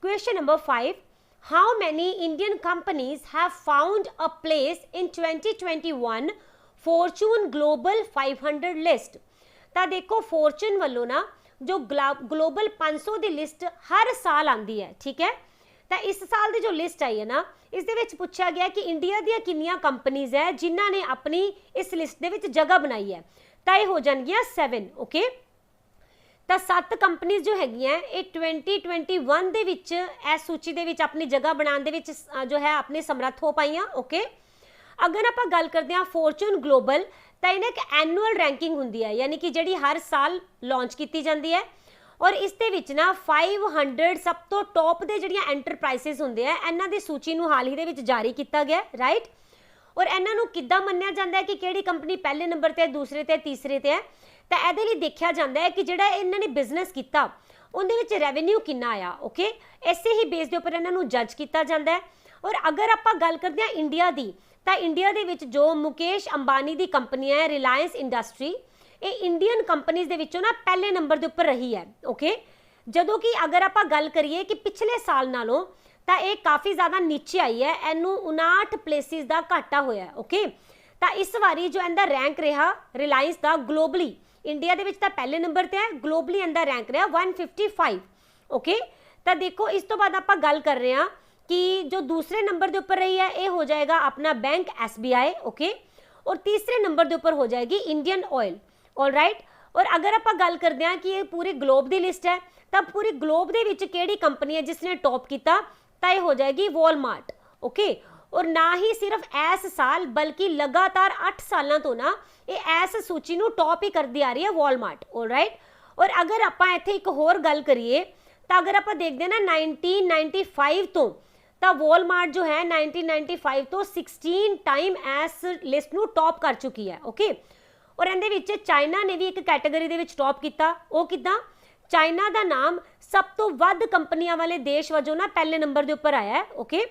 question number 5, how many Indian companies have found a place in 2021 Fortune global 500 list. तो देखो फॉर्चून वालों ना जो ग्लोबल 500 की लिस्ट हर साल आती है, ठीक है। तो इस साल की जो लिस्ट आई है ना इस दे विच पूछा गया कि इंडिया दी कितनी कंपनीज है जिन्हों ने अपनी इस लिस्ट दे विच जगह बनाई है, तो ये हो जाएगी 7। ओके, तो 7 कंपनीज जो हैगियां ये 2021 दे विच इस सूची दे विच अपनी जगह बनाने दे विच जो है अपने समर्थ हो पाई। ओके, अगर आप गल करते हैं फॉर्चून ग्लोबल तो इन्हें एक एनुअल रैंकिंग होंगी है, यानी कि जी हर साल लॉन्च की जाती है और इस दे विच ना 500 सब तो टॉप दे जड़ियां एंटरप्राइजेस होंदे हैं इन्हां दी सूची नूं हाल ही दे विच जारी किया गया राइट। और इन्हां नूं किद्दां मन्निया जांदा है कि किहड़ी कंपनी पहले नंबर ते दूसरे ते तीसरे ते है, तो इहदे लई देखिया जांदा है कि जिहड़ा इन्हां ने बिजनेस कीता उहदे विच रेवेन्यू कितना आया। ओके, इसे ही बेस दे उपर इन्हां नूं जज किया जांदा है। और अगर आप गल करते हैं इंडिया की तो इंडिया दे विच जो मुकेश अंबानी की कंपनी है रिलायंस इंडस्ट्री ये इंडियन कंपनीज दे विचों ना पहले नंबर के उपर रही है। ओके, जदों कि अगर आप गल करिए कि पिछले साल नालों तो ये काफ़ी ज़्यादा नीचे आई है, इनू 59 प्लेसिस का घाटा होया। ओके, तो इस बारी जो इनका रैंक रहा रिलायंस का ग्लोबली इंडिया दे विच तां पहले नंबर पर है, ग्लोबली इनका रैंक रहा 155। ओके, तो देखो इस तो बाद आप गल कर रहे हैं कि जो दूसरे नंबर के उपर रही है ये हो जाएगा अपना बैंक SBI। ओके, और तीसरे नंबर के उपर हो जाएगी इंडियन ऑयल। ऑल राइट, और अगर आप गल करते हैं कि ये पूरी ग्लोब की लिस्ट है तब पूरी ग्लोब के विच केड़ी कंपनी है जिसने टॉप किया तो ये हो जाएगी वॉलमार्ट। ओके, और ना ही सिर्फ इस साल बल्कि लगातार 8 सालों तो ना ये इस सूची नूं टॉप ही करती आ रही है वॉलमार्ट। ऑल राइट, और अगर आप इत्थे एक होर गल करिए तो अगर आप देखते हैं ना 1995 तो वॉलमार्ट जो है 1995 तो 16 टाइम इस लिस्ट नूं टॉप कर चुकी है। ओके, और इहदे विच चाइना ने भी एक कैटेगरी दे विच टॉप किया। वो किदां, चाइना का नाम सब तो वध कंपनियां वाले देश वजों ना पहले नंबर के उपर आया है। ओके,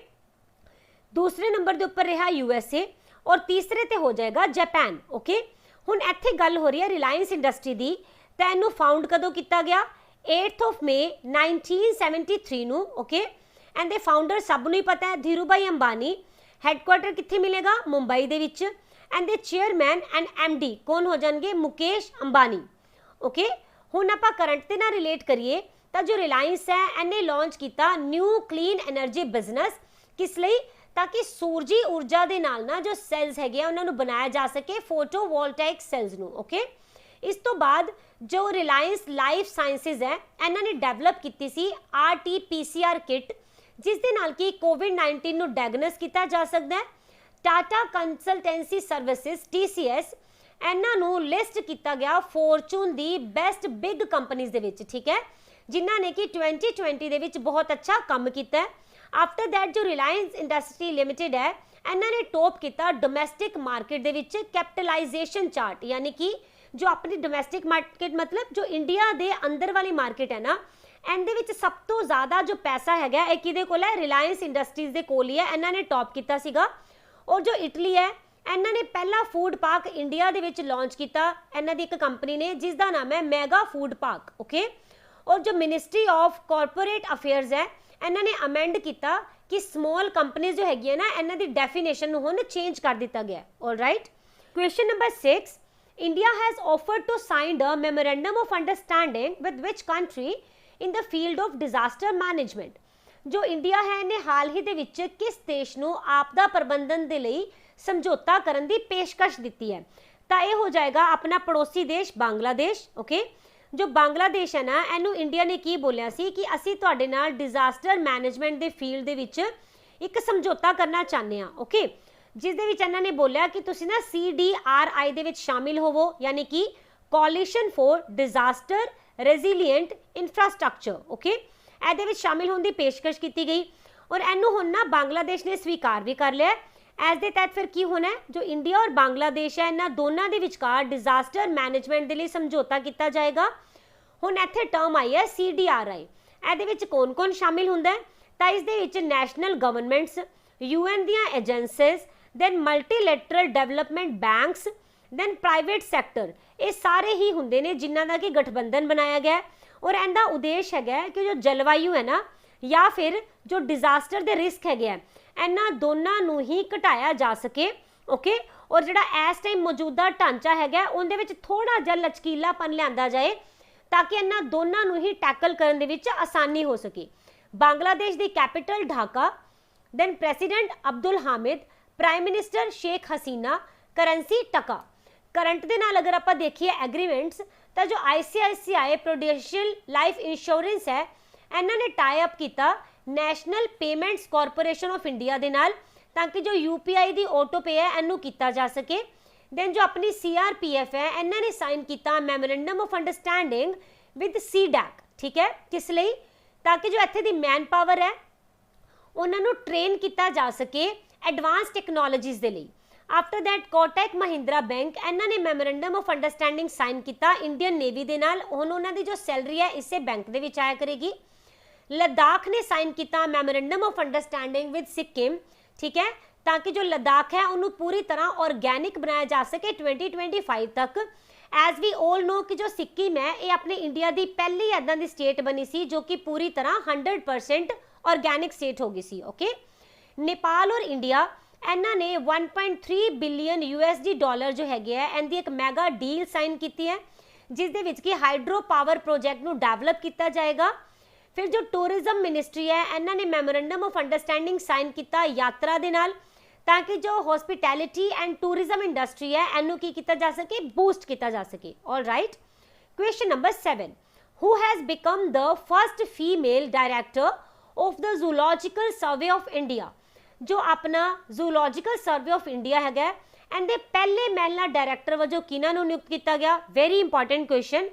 दूसरे नंबर के उपर रहा USA और तीसरे ते हो जाएगा जापान। ओके, हुण इत्थे गल हो रही है रिलायंस इंडस्ट्री की, तो इनू फाउंड कदों किया गया 8 मई 1973 नूं। ओके, एंड दे फाउंडर सब नूं ही पता है धीरू भाई अंबानी। हैडक्वार्टर कित्थे मिलेगा मुंबई दे विच, and the chairman and MD कौन हो जाएंगे मुकेश अंबानी। ओके, हुण आपां करंट ते ना रिलेट करिए तो जो रिलायंस है इन्हें लॉन्च किया न्यू क्लीन एनर्जी बिजनेस, किस लिए, ताकि सूरजी ऊर्जा के नाल ना जो सैल्स है उन्होंने बनाया जा सके फोटोवोल्टाइक सैल्स नूं। ओके, इस तो बाद जो रिलायंस लाइफ साइंसिस है इन्होंने डेवलप की सी RT-PCR किट जिस दे नाल कि कोविड-19 नूं डायग्नोस किया जा सकता है। टाटा कंसल्टेंसी सर्विसेज TCS ਇਹਨਾਂ ਨੂੰ ਲਿਸਟ ਕੀਤਾ ਗਿਆ ਫੋਰਚੂਨ ਦੀ ਬੈਸਟ ਬਿਗ ਕੰਪਨੀਜ਼ ਦੇ ਵਿੱਚ, ਠੀਕ ਹੈ, ਜਿਨ੍ਹਾਂ ਨੇ ਕਿ 2020 ਦੇ ਵਿੱਚ ਬਹੁਤ ਅੱਛਾ ਕੰਮ ਕੀਤਾ ਹੈ। ਆਫਟਰ ਦੈਟ ਜੋ ਰਿਲਾਇੰਸ ਇੰਡਸਟਰੀ ਲਿਮਿਟਿਡ ਹੈ, ਇਹਨਾਂ ਨੇ ਟੌਪ ਕੀਤਾ ਡੋਮੈਸਟਿਕ ਮਾਰਕੀਟ ਦੇ ਵਿੱਚ ਕੈਪੀਟਲਾਈਜੇਸ਼ਨ ਚਾਰਟ, ਯਾਨੀ ਕਿ ਜੋ ਆਪਣੀ ਡੋਮੈਸਟਿਕ ਮਾਰਕੀਟ ਮਤਲਬ ਜੋ ਇੰਡੀਆ ਦੇ ਅੰਦਰ ਵਾਲੀ ਮਾਰਕੀਟ ਹੈ ਨਾ, ਇਹਦੇ ਵਿੱਚ ਸਭ ਤੋਂ ਜ਼ਿਆਦਾ ਜੋ ਪੈਸਾ ਹੈਗਾ ਇਹ ਕਿਹਦੇ ਕੋਲ ਹੈ? ਰਿਲਾਇੰਸ ਇੰਡਸਟਰੀਜ਼ ਦੇ ਕੋਲ ਹੀ ਹੈ। ਇਹਨਾਂ ਨੇ ਟੌਪ ਕੀਤਾ ਸੀਗਾ। ਔਰ ਜੋ ਇਟਲੀ ਹੈ, ਇਹਨਾਂ ਨੇ ਪਹਿਲਾ ਫੂਡ ਪਾਰਕ ਇੰਡੀਆ ਦੇ ਵਿੱਚ ਲਾਂਚ ਕੀਤਾ, ਇਹਨਾਂ ਦੀ ਇੱਕ ਕੰਪਨੀ ਨੇ ਜਿਸ ਦਾ ਨਾਮ ਹੈ ਮੈਗਾ ਫੂਡ ਪਾਰਕ, ਓਕੇ। ਔਰ ਜੋ ਮਿਨਿਸਟਰੀ ਆਫ ਕਾਰਪੋਰੇਟ ਅਫੇਅਰਸ ਹੈ, ਇਹਨਾਂ ਨੇ ਅਮੈਂਡ ਕੀਤਾ ਕਿ ਸਮਾਲ ਕੰਪਨੀਆਂ ਜੋ ਹੈਗੀਆਂ ਨਾ, ਇਹਨਾਂ ਦੀ ਡੈਫੀਨੇਸ਼ਨ ਨੂੰ ਹੁਣ ਚੇਂਜ ਕਰ ਦਿੱਤਾ ਗਿਆ। All right, question number 6, India has offered to sign a memorandum of understanding with which country in the field of disaster management? ਜੋ ਇੰਡੀਆ ਹੈ ਨੇ ਹਾਲ ਹੀ ਦੇ ਵਿੱਚ ਕਿਸ ਦੇਸ਼ ਨੂੰ ਆਪਦਾ ਪ੍ਰਬੰਧਨ ਦੇ ਲਈ ਸਮਝੌਤਾ ਕਰਨ ਦੀ ਪੇਸ਼ਕਸ਼ ਦਿੱਤੀ ਹੈ? ਤਾਂ ਇਹ ਹੋ ਜਾਏਗਾ ਆਪਣਾ ਪੜੋਸੀ ਦੇਸ਼ ਬੰਗਲਾਦੇਸ਼, ਓਕੇ। ਜੋ ਬੰਗਲਾਦੇਸ਼ ਹੈ ਨਾ, ਇਹਨੂੰ ਇੰਡੀਆ ਨੇ ਕੀ ਬੋਲਿਆ ਸੀ ਕਿ ਅਸੀਂ ਤੁਹਾਡੇ ਨਾਲ ਡਿਜ਼ਾਸਟਰ ਮੈਨੇਜਮੈਂਟ ਦੇ ਫੀਲਡ ਦੇ ਵਿੱਚ ਇੱਕ ਸਮਝੌਤਾ ਕਰਨਾ ਚਾਹੁੰਦੇ ਹਾਂ, ਓਕੇ। ਜਿਸ ਦੇ ਵਿੱਚ ਇਹਨਾਂ ਨੇ ਬੋਲਿਆ ਕਿ ਤੁਸੀਂ ਨਾ CDRI ਦੇ ਵਿੱਚ ਸ਼ਾਮਿਲ ਹੋਵੋ, ਯਾਨੀ ਕਿ coalition for disaster resilient infrastructure, okay. ਇਹਦੇ ਵਿੱਚ ਸ਼ਾਮਿਲ ਹੋਣ ਦੀ ਪੇਸ਼ਕਸ਼ ਕੀਤੀ ਗਈ ਔਰ ਇਹਨੂੰ ਹੁਣ ਨਾ ਬੰਗਲਾਦੇਸ਼ ਨੇ ਸਵੀਕਾਰ ਵੀ ਕਰ ਲਿਆ। ਐਸ ਦੇ ਤਹਿਤ ਫਿਰ ਕੀ ਹੋਣਾ ਹੈ? ਜੋ ਇੰਡੀਆ ਔਰ ਬੰਗਲਾਦੇਸ਼ ਹੈ, ਇਹਨਾਂ ਦੋਨਾਂ ਦੇ ਵਿਚਕਾਰ ਡਿਜ਼ਾਸਟਰ ਮੈਨੇਜਮੈਂਟ ਦੇ ਲਈ ਸਮਝੌਤਾ ਕੀਤਾ ਜਾਏਗਾ। ਹੁਣ ਇੱਥੇ ਟਰਮ ਆਈ ਹੈ CDRI। ਇਹਦੇ ਵਿੱਚ ਕੌਣ-ਕੌਣ ਸ਼ਾਮਿਲ ਹੁੰਦਾ ਹੈ? ਤਾਂ ਇਸ ਦੇ ਵਿੱਚ ਨੈਸ਼ਨਲ ਗਵਰਨਮੈਂਟਸ, UN ਦੀਆਂ agencies, then multilateral development banks, then private sector, ਇਹ ਸਾਰੇ ਹੀ ਹੁੰਦੇ ਨੇ ਜਿਨ੍ਹਾਂ ਦਾ ਕਿ ਗਠਬੰਧਨ ਬਣਾਇਆ ਗਿਆ। ਔਰ ਇਹਦਾ ਉਦੇਸ਼ ਹੈਗਾ ਕਿ ਜੋ ਜਲਵਾਯੂ ਹੈ ਨਾ ਜਾਂ ਫਿਰ ਜੋ ਡਿਜ਼ਾਸਟਰ ਦੇ ਰਿਸਕ ਹੈਗੇ ਆ, ਇਹਨਾਂ ਦੋਨਾਂ ਨੂੰ ਹੀ ਘਟਾਇਆ ਜਾ ਸਕੇ, ਓਕੇ। ਔਰ ਜਿਹੜਾ ਇਸ ਟਾਈਮ ਮੌਜੂਦਾ ਢਾਂਚਾ ਹੈਗਾ ਉਹਦੇ ਵਿੱਚ ਥੋੜਾ ਜਿਹਾ ਲਚਕੀਲਾਪਨ ਲਿਆਂਦਾ ਜਾਏ ਤਾਂ ਕਿ ਇਹਨਾਂ ਦੋਨਾਂ ਨੂੰ ਹੀ ਟੈਕਲ ਕਰਨ ਦੇ ਵਿੱਚ ਆਸਾਨੀ ਹੋ ਸਕੇ। ਬੰਗਲਾਦੇਸ਼ ਦੀ capital Dhaka, then president Abdul Hamid, prime minister Sheikh Hasina, currency taka. Current ਦੇ ਨਾਲ ਅਗਰ ਆਪਾਂ ਦੇਖੀਏ ਐਗਰੀਮੈਂਟਸ, ਤਾਂ ਜੋ ICICI ਪ੍ਰੋਡੈਂਸ਼ੀਅਲ ਲਾਈਫ ਇੰਸ਼ੋਰੈਂਸ ਹੈ, ਇਹਨਾਂ ਨੇ ਟਾਈ ਅਪ ਕੀਤਾ national payments corporation of India ਦੇ ਨਾਲ ਤਾਂ ਕਿ ਜੋ UPI ਦੀ ਆਟੋ ਪੇ ਹੈ ਇਹਨੂੰ ਕੀਤਾ ਜਾ ਸਕੇ। ਦੈਨ ਜੋ ਆਪਣੀ CRPF ਹੈ, ਇਹਨਾਂ ਨੇ ਸਾਈਨ ਕੀਤਾ memorandum of understanding with CDAC, ਠੀਕ ਹੈ। ਕਿਸ ਲਈ? ਤਾਂ ਕਿ ਜੋ ਇੱਥੇ ਦੀ ਮੈਨ ਪਾਵਰ ਹੈ ਉਹਨਾਂ ਨੂੰ ਟ੍ਰੇਨ ਕੀਤਾ ਜਾ ਸਕੇ ਐਡਵਾਂਸ ਟੈਕਨੋਲੋਜੀਜ਼ ਦੇ ਲਈ। After that Kotak Mahindra bank, ਇਹਨਾਂ ਨੇ ਮੈਮੋਰੈਂਡਮ ਆਫ ਅੰਡਰਸਟੈਂਡਿੰਗ ਸਾਈਨ ਕੀਤਾ ਇੰਡੀਅਨ ਨੇਵੀ ਦੇ ਨਾਲ। ਹੁਣ ਉਹਨਾਂ ਦੀ ਜੋ ਸੈਲਰੀ ਹੈ ਇਸੇ ਬੈਂਕ ਦੇ ਵਿੱਚ ਆਇਆ ਕਰੇਗੀ। ਲਦਾਖ ਨੇ ਸਾਈਨ ਕੀਤਾ memorandum of understanding with Sikkim, ਠੀਕ ਹੈ, ਤਾਂ ਕਿ ਜੋ ਲਦਾਖ ਹੈ ਉਹਨੂੰ ਪੂਰੀ ਤਰ੍ਹਾਂ ਆਰਗੈਨਿਕ ਬਣਾਇਆ ਜਾ ਸਕੇ 2025 ਤੱਕ। ਐਜ਼ ਵੀ ਆਲ ਨੋ ਕਿ ਜੋ ਸਿੱਕਿਮ ਹੈ ਇਹ ਆਪਣੇ ਇੰਡੀਆ ਦੀ ਪਹਿਲੀ ਇੱਦਾਂ ਦੀ ਸਟੇਟ ਬਣੀ ਸੀ ਜੋ ਕਿ ਪੂਰੀ ਤਰ੍ਹਾਂ 100% ਆਰਗੈਨਿਕ ਸਟੇਟ ਹੋ ਗਈ ਸੀ, ਓਕੇ। ਨੇਪਾਲ ਔਰ ਇੰਡੀਆ, ਇਹਨਾਂ ਨੇ 1.3 ਬਿਲੀਅਨ USD ਡਾਲਰ ਜੋ ਹੈਗੇ ਆ ਇਹਦੀ ਇੱਕ ਮੈਗਾ ਡੀਲ ਸਾਈਨ ਕੀਤੀ ਹੈ ਜਿਸ ਦੇ ਵਿੱਚ ਕਿ ਹਾਈਡਰੋ ਪਾਵਰ ਪ੍ਰੋਜੈਕਟ ਨੂੰ ਡਿਵੈਲਪ ਕੀਤਾ ਜਾਏਗਾ। ਫਿਰ ਜੋ ਟੂਰਿਜ਼ਮ ਮਿਨਿਸਟਰੀ ਹੈ, ਇਹਨਾਂ ਨੇ ਮੈਮੋਰੈਂਡਮ ਆਫ ਅੰਡਰਸਟੈਂਡਿੰਗ ਸਾਈਨ ਕੀਤਾ ਯਾਤਰਾ ਦੇ ਨਾਲ ਤਾਂ ਕਿ ਜੋ ਹੌਸਪਿਟੈਲਿਟੀ ਐਂਡ ਟੂਰਿਜ਼ਮ ਇੰਡਸਟਰੀ ਹੈ ਇਹਨੂੰ ਕੀ ਕੀਤਾ ਜਾ ਸਕੇ? ਬੂਸਟ ਕੀਤਾ ਜਾ ਸਕੇ। All right, question number 7, who has become the first female director of the zoological survey of India? ਜੋ ਆਪਣਾ ਜ਼ੂਲੋਜੀਕਲ ਸਰਵੇ ਆਫ ਇੰਡੀਆ ਹੈਗਾ ਇਹਦੇ ਪਹਿਲੇ ਮਹਿਲਾ ਡਾਇਰੈਕਟਰ ਵਜੋਂ ਕਿਹਨਾਂ ਨੂੰ ਨਿਯੁਕਤ ਕੀਤਾ ਗਿਆ? Very important question.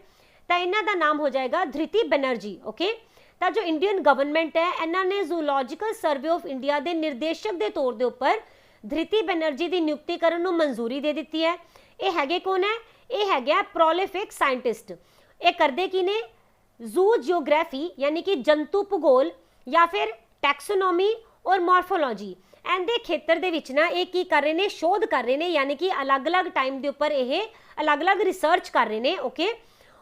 ਤਾਂ ਇਹਨਾਂ ਦਾ ਨਾਮ ਹੋ ਜਾਏਗਾ ਧ੍ਰਿਤੀ ਬੈਨਰਜੀ, ਓਕੇ। ਤਾਂ ਜੋ ਇੰਡੀਅਨ ਗਵਰਨਮੈਂਟ ਹੈ ਇਹਨਾਂ ਨੇ ਜ਼ੂਲੋਜੀਕਲ ਸਰਵੇ ਆਫ ਇੰਡੀਆ ਦੇ ਨਿਰਦੇਸ਼ਕ ਦੇ ਤੌਰ ਦੇ ਉੱਪਰ ਧ੍ਰਿਤੀ ਬੈਨਰਜੀ ਦੀ ਨਿਯੁਕਤੀ ਕਰਨ ਨੂੰ ਮਨਜ਼ੂਰੀ ਦੇ ਦਿੱਤੀ ਹੈ। ਇਹ ਹੈਗੇ ਕੌਣ ਹੈ? ਇਹ ਹੈਗਾ ਪ੍ਰੋਲਿਫਿਕ ਸਾਇੰਟਿਸਟ। ਇਹ ਕਰਦੇ ਕੀ ਨੇ? ਜ਼ੂ ਜਿਓਗ੍ਰਾਫੀ ਯਾਨੀ ਕਿ ਜੰਤੂ ਭੂਗੋਲ ਜਾਂ ਫਿਰ ਟੈਕਸੋਨੋਮੀ ਔਰ ਮਾਰਫੋਲੋਜੀ, ਇਹਦੇ ਖੇਤਰ ਦੇ ਵਿੱਚ ਨਾ ਇਹ ਕੀ ਕਰ ਰਹੇ ਨੇ? ਸ਼ੋਧ ਕਰ ਰਹੇ ਨੇ, ਯਾਨੀ ਕਿ ਅਲੱਗ-ਅਲੱਗ ਟਾਈਮ ਦੇ ਉੱਪਰ ਇਹ ਅਲੱਗ-ਅਲੱਗ ਰਿਸਰਚ ਕਰ ਰਹੇ ਨੇ, ਓਕੇ।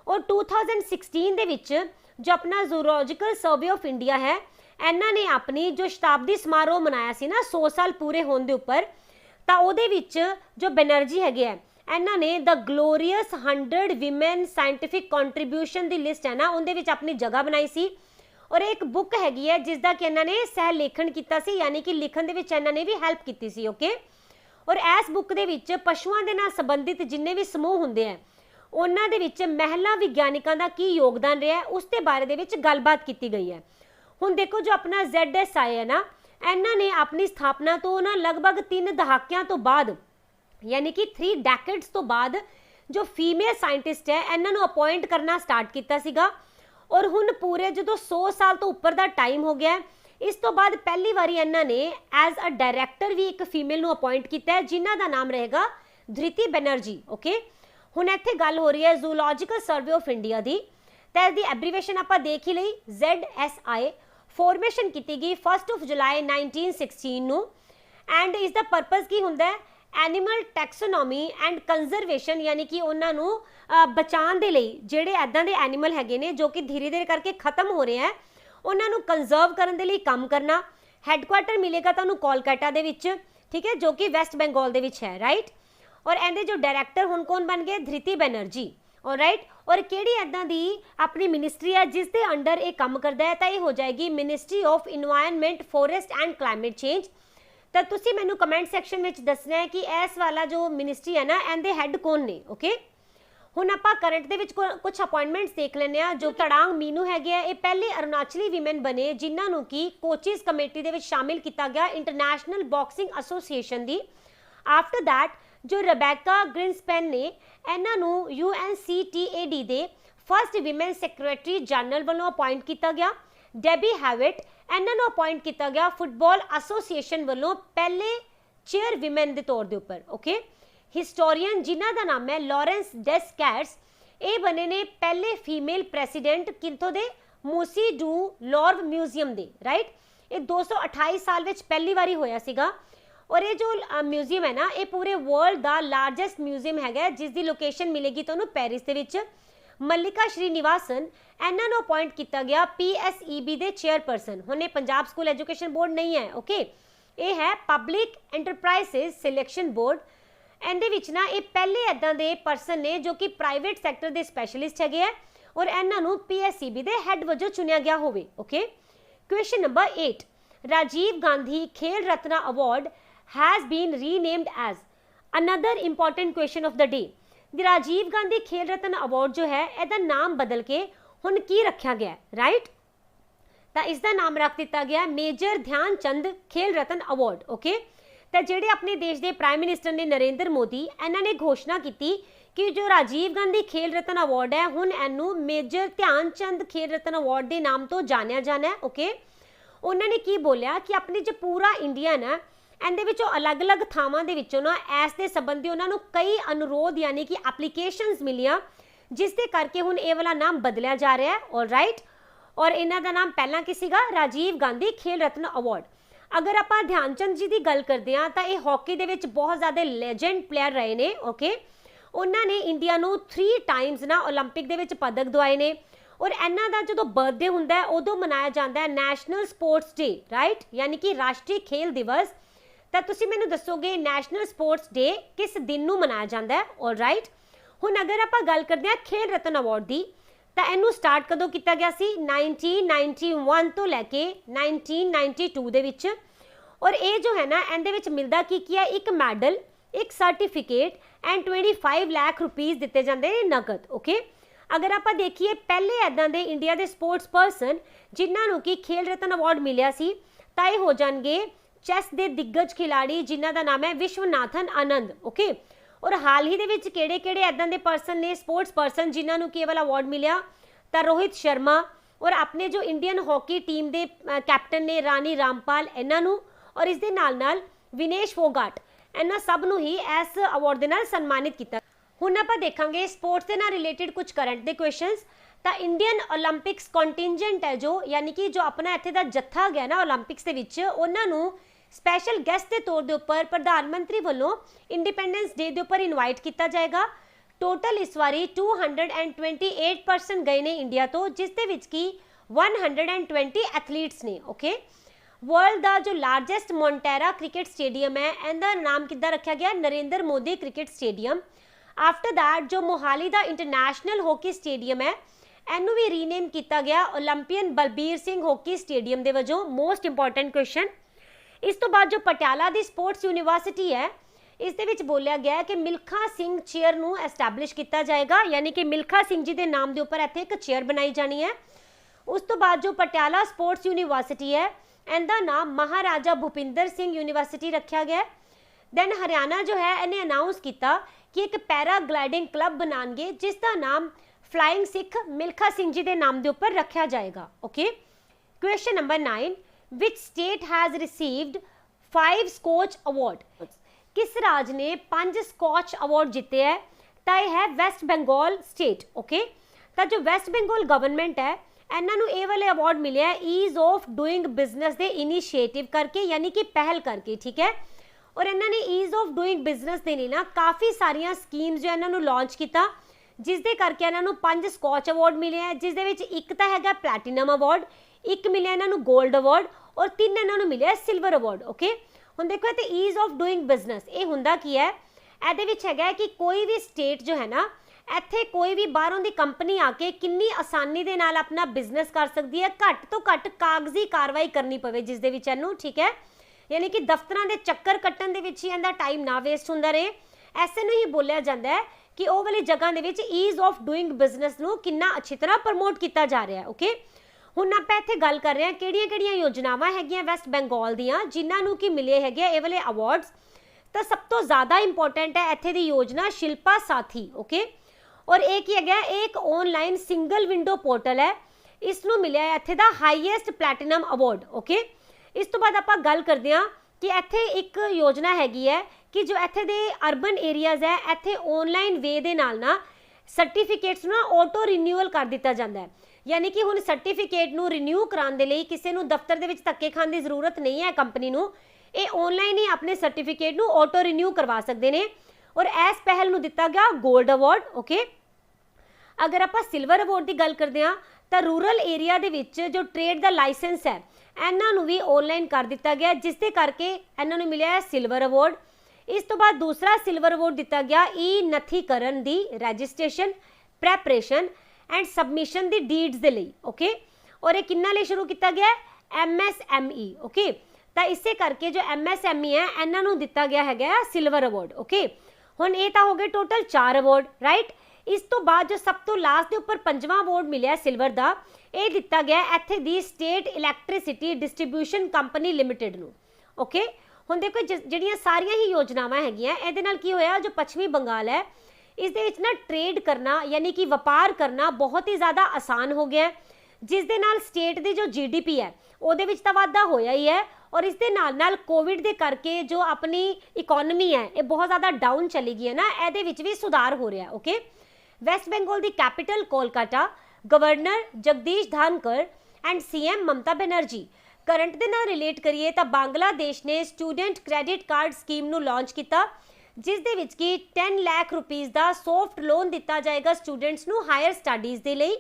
ਔਰ 2016 ਦੇ ਵਿੱਚ ਜੋ ਆਪਣਾ ਜ਼ੂਲੋਜੀਕਲ ਸਰਵੇ ਆਫ ਇੰਡੀਆ ਹੈ ਇਹਨਾਂ ਨੇ ਆਪਣੀ ਜੋ ਸ਼ਤਾਬਦੀ ਸਮਾਰੋਹ ਮਨਾਇਆ ਸੀ ਨਾ 100 ਸਾਲ ਪੂਰੇ ਹੋਣ ਦੇ ਉੱਪਰ, ਤਾਂ ਉਹਦੇ ਵਿੱਚ ਜੋ ਬੈਨਰਜੀ ਹੈਗੇ ਆ ਇਹਨਾਂ ਨੇ ਦ ਗਲੋਰੀਅਸ 100 ਵਿਮਨ ਸਾਇੰਟਿਫਿਕ ਕੰਟਰੀਬਿਊਸ਼ਨ ਦੀ ਲਿਸਟ ਹੈ ਨਾ ਉਹਦੇ ਵਿੱਚ ਆਪਣੀ ਜਗ੍ਹਾ ਬਣਾਈ ਸੀ। ਔਰ ਇੱਕ ਬੁੱਕ ਹੈਗੀ ਹੈ ਜਿਸ ਦਾ ਕਿ ਇਹਨਾਂ ਨੇ ਸਹਿ ਲੇਖਣ ਕੀਤਾ ਸੀ, ਯਾਨੀ ਕਿ ਲਿਖਣ ਦੇ ਵਿੱਚ ਇਹਨਾਂ ਨੇ ਵੀ ਹੈਲਪ ਕੀਤੀ ਸੀ, ਓਕੇ। ਔਰ ਇਸ ਬੁੱਕ ਦੇ ਵਿੱਚ ਪਸ਼ੂਆਂ ਦੇ ਨਾਲ ਸੰਬੰਧਿਤ ਜਿੰਨੇ ਵੀ ਸਮੂਹ ਹੁੰਦੇ ਆ ਉਹਨਾਂ ਦੇ ਵਿੱਚ ਮਹਿਲਾ ਵਿਗਿਆਨਿਕਾਂ ਦਾ ਕੀ ਯੋਗਦਾਨ ਰਿਹਾ ਉਸ ਦੇ ਬਾਰੇ ਦੇ ਵਿੱਚ ਗੱਲਬਾਤ ਕੀਤੀ ਗਈ ਹੈ। ਹੁਣ ਦੇਖੋ ਜੋ ਆਪਣਾ ZSI ਹੈ ਨਾ, ਇਹਨਾਂ ਨੇ ਆਪਣੀ ਸਥਾਪਨਾ ਤੋਂ ਨਾ ਲਗਭਗ 3 ਦਹਾਕਿਆਂ ਤੋਂ ਬਾਅਦ यानी कि 3 ਡੈਕੇਡਸ ਤੋਂ ਬਾਅਦ जो फीमेल साइंटिस्ट है इन्हां नूं अपॉइंट करना स्टार्ट किया सीगा और हुण पूरे जो 100 साल तो उपर का टाइम हो गया। इस तो बाद पहली बारी इन्हां ने एज अ डायरैक्टर भी एक फीमेल नूं अपॉइंट किया है जिन्हां दा नाम रहेगा धृति बनर्जी। ओके, हुण इत्थे गल हो रही है जूलॉजिकल सर्वे ऑफ इंडिया की, तो इसकी एब्रीवेशन आपां देख ही लई ZSI। फॉर्मेशन की गई 1 जुलाई 1916 नूं एंड इसका परपज़ की हुंदा है एनिमल टैक्सोनॉमी एंड कंजरवेशन, यानी कि उन्होंने बचाने के लिए जोड़े इदां दे एनिमल हैगे ने जो कि धीरे धीरे करके खत्म हो रहे हैं उन्होंने कंजर्व करने के लिए काम करना। हैडक्वार्टर मिलेगा तुहानूं कोलकाता दे विच, ठीक है, जो कि वैस्ट बंगाल दे विच है, राइट। और इहदे जो डायरैक्टर हुण कौन बन गए, धृति बनर्जी, और राइट। और किहड़ी इदां दी अपनी मिनिस्ट्री है जिस दे अंडर ये काम करता है, तो ये हो जाएगी ministry of environment forest and climate change. तो तुसी मैनू कमेंट सैक्शन में दसना है कि इस वाला जो मिनिस्ट्री है ना इनके हैड कौन ने। ओके, हुण आपां करंट दे विच कुछ अपॉइंटमेंट्स देख लैंदे आ। जो तड़ांग मीनू हैगे ये पहले अरुणाचली वीमेन बने जिन्होंने कि कोचिज कमेटी दे विच शामिल किया गया international boxing association the. After that जो रबेका ग्रिंसपेन ने इन्हों UNCTAD दे फर्स्ट वीमेन सैक्रटरी जनरल वालों अपॉइंट किया गया। डेबी हैविट इन्हों अपॉइंट किया गया फुटबॉल एसोसीएशन वालों पहले चेयर विमेन के तौर के उपर। ओके, हिस्टोरियन जिन्हों का नाम है लॉरेंस डेस्कैट्स, ये बने ने पहले फीमेल प्रेसिडेंट कितों दे मूसी डू लॉर्व म्यूजियम दे, राइट। ये 228 साल में पहली बारी होया सीगा। और ये जो म्यूजियम है ना ये पूरे वर्ल्ड का लार्जेस्ट म्यूजियम है जिसकी लोकेशन मिलेगी तो पेरिस के विच। मल्लिका श्रीनिवासन इन्हों अपॉइंट किया गया PSEB दे चेयरपर्सन। हुणे पंजाब स्कूल एजुकेशन बोर्ड नहीं है, ओके, ये है पब्लिक एंटरप्राइजेस सिलेक्शन बोर्ड। इहदे विच ना ये पहले इदां दे परसन ने जो कि प्राइवेट सैक्टर के स्पैशलिस्ट है और इन्हों PSEB दे हैड वजों चुनिया गया होवे। Okay, question number 8, Rajiv Gandhi Khel Ratna award has been renamed as. Another important question of the day, Rajiv Gandhi Khel Ratna award जो है इसका नाम बदल के हुण की रखा गया, राइट। तो इसका नाम रख दिता गया मेजर ध्यानचंद खेल रत्न अवार्ड। ओके, तो जेडे अपने देश के प्राइम मिनिस्टर ने नरेंद्र मोदी इन्होंने घोषणा की कि जो राजीव गांधी खेल रत्न अवार्ड है हुण इनू मेजर ध्यानचंद खेल रत्न अवार्ड के नाम तो जानिया जाना है। ओके, उन्होंने की बोलिया कि अपनी जो पूरा इंडिया ना इहदे विचों अलग अलग थावां दे विचों ना इस दे संबंधी उन्होंने कई अनुरोध यानी कि एप्लीकेशनस मिलियां जिसके करके हुण ये वाला नाम बदलिया जा रहा है, ऑल राइट। और इन्हां दा नाम पहला की सीगा राजीव गांधी खेल रत्न अवार्ड। अगर आप ध्यानचंद जी की गल करते हैं तो ये हॉकी दे विच बहुत ज़्यादा लेजेंड प्लेयर रहे ने। ओके, उन्होंने इंडिया नूं 3 टाइम्स ना ओलंपिक दे विच पदक दवाए ने। और इन्हां दा जो बर्थडे हुंदा है उदों मनाया जाता है नैशनल स्पोर्ट्स डे, राइट, यानी कि राष्ट्रीय खेल दिवस। तो तुसीं मैनूं दसोगे नैशनल स्पोर्ट्स डे किस दिन नूं मनाया जाता है, ऑल राइट। हुण अगर आप गल करते हैं खेल रत्न अवार्ड की तो इनू स्टार्ट कदों किया गया सी 1991 तो लैके 1992 दे विच। और ये जो है ना इहदे विच मिलदा की है एक मैडल, एक सर्टिफिकेट एंड 25 लाख रुपीज़ दिते जाते हैं नगद। ओके, अगर आप देखिए पहले इदां दे इंडिया के स्पोर्ट्स पर्सन जिन्होंने कि खेल रत्न अवार्ड मिलिया सी तो ये हो जाएंगे चैस के दिग्गज खिलाड़ी जिन्हों का नाम है विश्वनाथन आनंद। ओके, और हाल ही दे किहड़े इदां दे पर्सन ने स्पोर्ट्स पर्सन जिन्होंने केवल अवार्ड मिलिया तो रोहित शर्मा और अपने जो इंडियन हॉकी टीम के कैप्टन ने रानी रामपाल इन्हों और इस दे नाल विनेश फोगाट इन्होंने सब नूं ही इस अवार्ड के नाल सन्मानित किया। हुण आपां देखांगे स्पोर्ट्स के नाल रिलेटेड कुछ करंट के क्वेश्चनस। तो इंडियन ओलंपिक्स कॉन्टिजेंट है जो यानी कि जो अपना इत्थे दा जत्था गया ना ओलंपिक्स के विच उन्होंने स्पैशल गैसट के तौर के उपर प्रधानमंत्री वालों इंडिपेंडेंस डे के उपर इनवाइट किया जाएगा। टोटल इस बारी 228 पर्सन गए ने इंडिया तो जिसदे विच की 120 एथलीट्स ने। ओके, वर्ल्ड का जो लार्जेस्ट मोंटेरा क्रिकेट स्टेडियम है इहदा नाम किद्दां रखा गया Narendra Modi cricket stadium. After that जो मोहाली का इंटरनैशनल हॉकी स्टेडियम है इनू भी रीनेम किया गया Olympian Balbir Singh hockey stadium के वजों। Most important question. इस तो बाद जो पटियाला की स्पोर्ट्स यूनिवर्सिटी है इस दे विच बोलिया गया कि मिल्खा सिंह चेयर नूं एस्टैबलिश किया जाएगा, यानी कि मिल्खा सिंह जी के नाम के उपर इत्थे एक चेयर बनाई जानी है। उस तो बाद जो पटियाला स्पोर्ट्स यूनिवर्सिटी है इनका नाम महाराजा भूपिंदर सिंह यूनिवर्सिटी रखा गया। दैन हरियाणा जो है इन्हें अनाउंस किया कि एक पैराग्लाइडिंग क्लब बनाएंगे जिसका नाम फ्लाइंग सिख मिल्खा सिंह जी के नाम के उपर रखा जाएगा। Okay, question number 9, which state has received 5 Skoch award. किस राज ने 5 स्कॉच अवार्ड जीते है? तो यह है वैस्ट बंगाल स्टेट। ओके, तो जो वैस्ट बंगाल गवर्नमेंट है इन्होंने ये वाले अवार्ड मिले है ईज ऑफ डूइंग बिजनेस के इनिशिएटिव करके, यानी कि पहल करके, ठीक है। और इन्होंने ईज ऑफ डूइंग बिजनेस के लिए ना काफ़ी सारिया स्कीम्स जो इन्होंने लॉन्च किया जिसके करके इन्होंने 5 स्कॉच अवार्ड मिले हैं, जिस एक तो है प्लैटिनम अवार्ड, एक मिले इन्होंने गोल्ड अवार्ड और 3 इन्होंने मिले सिल्वर अवार्ड। ओके, हुण देखो तो ईज ऑफ डूइंग बिजनेस ये हुंदा की है, ये है कि कोई भी स्टेट जो है ना ਇੱਥੇ कोई भी बाहरों की कंपनी आके किन्नी आसानी दे नाल अपना बिजनेस कर सकती है, घट तो घट कागजी कार्रवाई करनी पवे जिस दे विच इहनूं, ठीक है, यानी कि दफ्तरां दे चक्कर कट्टण दे विच ही इहदा टाइम ना वेस्ट हुंदा रहे। ऐसे नूं ही बोलिया जांदा है कि वो वाली जगह दे विच ईज ऑफ डूइंग बिजनेस नूं किन्ना अच्छी तरह प्रमोट किया जा रहा है। ओके, हुण आपां इत्थे गल कर रहे हैं किहड़ियां-किहड़ियां योजनावां हैगियां वैस्ट बंगाल दियां जिन्हां नूं कि मिले हैगे ये वाले अवार्ड्स। तो सब तो ज़्यादा इंपॉर्टेंट है इत्थे दी योजना शिल्पा साथी। ओके, और एक ही है एक ऑनलाइन सिंगल विंडो पोर्टल है, इसनों मिले इत्थे दा हाईएस्ट प्लैटिनम अवार्ड। ओके, इस तो बाद आपां गल करदे हां कि इत्थे एक योजना हैगी है कि जो इत्थे दे अर्बन एरियाज़ है इत्थे ऑनलाइन वे दे नाल ना सर्टिफिकेट्स ना ऑटो रिन्यूअल कर दिता जाता है, यानी कि हुण सर्टिफिकेट नूं रिन्यू कराउण दे लई किसी नूं दफ्तर दे विच धक्के खाण दी जरूरत नहीं है कंपनी नूं, ये ऑनलाइन ही अपने सर्टिफिकेट नूं ऑटो रिन्यू करवा सकते हैं। और इस पहल नूं दिता गया गोल्ड अवार्ड। ओके, अगर आप सिल्वर अवार्ड की गल करते हैं तो रूरल एरिया दे विच जो ट्रेड का लाइसेंस है इन्हों भी ऑनलाइन कर दिता गया जिसके करके इन्होंने मिले है सिल्वर अवार्ड। इस तो बाद दूसरा सिल्वर अवार्ड दिता गया ई नथीकरण की रजिस्ट्रेशन प्रैपरेशन एंड सबमिशन की डीड्स के लिए। ओके, और ये किन्ना लिए शुरू किया गया MSME। ओके, तो इसे करके जो MSME है इन्हों दिता गया है सिल्वर अवार्ड। ओके, हुण ये तो हो गए टोटल 4 अवार्ड, राइट। इस तो बाद जो सब तो लास्ट के उपर 5वां अवार्ड मिले सिल्वर का, ये दिता गया इत्थे दी state electricity distribution company limited नूं। ओके, हुण देखो जिहड़ियां सारियां ही योजनावां हैगियां इहदे नाल की होया जो पश्चिमी बंगाल है इस दे विच ना ट्रेड करना यानी कि व्यापार करना बहुत ही ज़्यादा आसान हो गया है, जिस दे नाल स्टेट की जो GDP है उहदे विच तां वाधा होया ही है। और इस दे नाल कोविड के करके जो अपनी इकोनॉमी है ये बहुत ज़्यादा डाउन चली गई है ना, इहदे विच भी सुधार हो रहा है। ओके, वैस्ट बंगाल की capital Kolkata, governor Jagdeep Dhankhar and CM Mamata Banerjee. Current दे नाल रिलेट करिए तो बांग्लादेश ने स्टूडेंट क्रेडिट कार्ड स्कीम नूं लॉन्च किया जिस दे विच कि 10 लाख रुपीज़ का सॉफ्ट लोन दिता जाएगा स्टूडेंट्स नूं हायर स्टडीज़ के लिए।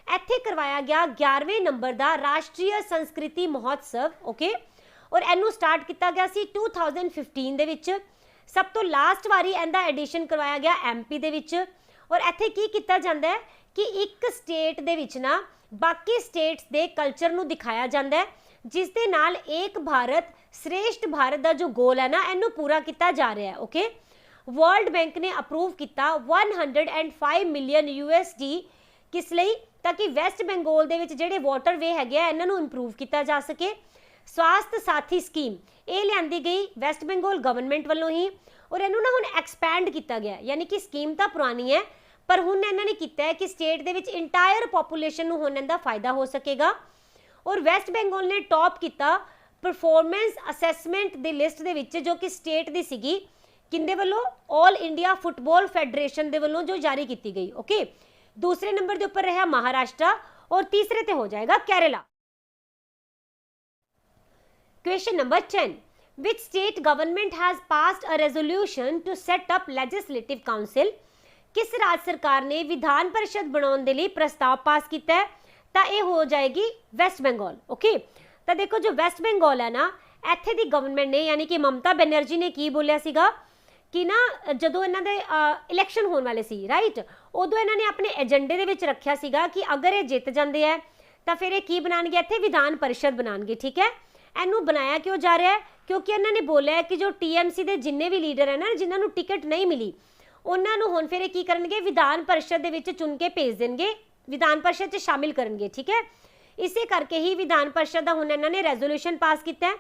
इत्थे करवाया गया 11वें नंबर का राष्ट्रीय संस्कृति महोत्सव। ओके, और इनू स्टार्ट किया गया सी 2015 दे विच। सब तो लास्ट वारी इहदा एडिशन करवाया गया MP दे विच। और इत्थे की किया जाता है कि एक स्टेट दे विच ना बाकी स्टेट्स दे कल्चर नूं दिखाया जाता है जिस दे नाल एक भारत श्रेष्ठ भारत का जो गोल है ना इनू पूरा किया जा रहा है। ओके, वर्ल्ड बैंक ने अप्रूव किया 105 मिलियन USD किस लिए, ताकि वैस्ट बंगाल दे विच जिहड़े वाटर वे है इन्हों इंप्रूव किया जा सके। स्वास्थ्य साथी स्कीम ये लियांदी गई वैस्ट बंगाल गवर्नमेंट वालों ही, और इनू ना हुण एक्सपैंड किया गया, यानी कि स्कीम तो पुरानी है पर हुण इन्होंने किया है कि स्टेट दे विच इंटायर पॉपूलेशन नूं हुण इहदा फायदा हो सकेगा। और वैस्ट बंगाल ने टॉप किया परफॉर्मेंस असैसमेंट दी लिस्ट दे विच जो कि स्टेट दी सीगी किंदे वल्लों ऑल इंडिया फुटबॉल फैडरेशन दे वल्लों जो जारी की गई। ओके, दूसरे नंबर के उपर रहा महाराष्ट्र और तीसरे ते हो जाएगा Kerala. Question number 10, which state government has passed a resolution to set up legislative council. किस राज्य सरकार ने विधान परिषद बनाने के लिए प्रस्ताव पास किया है, तो ये हो जाएगी वेस्ट बंगाल। ओके, तो देखो जो वेस्ट बंगाल है ना इत्थे दी गवर्नमेंट ने यानी कि ममता बनर्जी ने की बोलिया सीगा कि ना जदों इन्हां दे इलैक्शन होने वाले सी, राइट, उदों इन्होंने अपने एजेंडे दे विच रखिया सीगा कि अगर ये जित जाते हैं तो फिर ये की बनाएंगे, इत्थे विधान परिषद बनाएंगे। ठीक है, इनू बनाया क्यों जा रहा है, क्योंकि इन्होंने बोलिया कि जो TMC के जिन्ने भी लीडर है ना जिन्होंने टिकट नहीं मिली उन्होंने हुण फिर की करनगे विधान परिषद दे विच चुन के भेज देंगे, विधान परिषद च शामिल करेंगे। ठीक है, इसे करके ही विधान परिषद का हुण इन्होंने रेजोल्यूशन पास किया है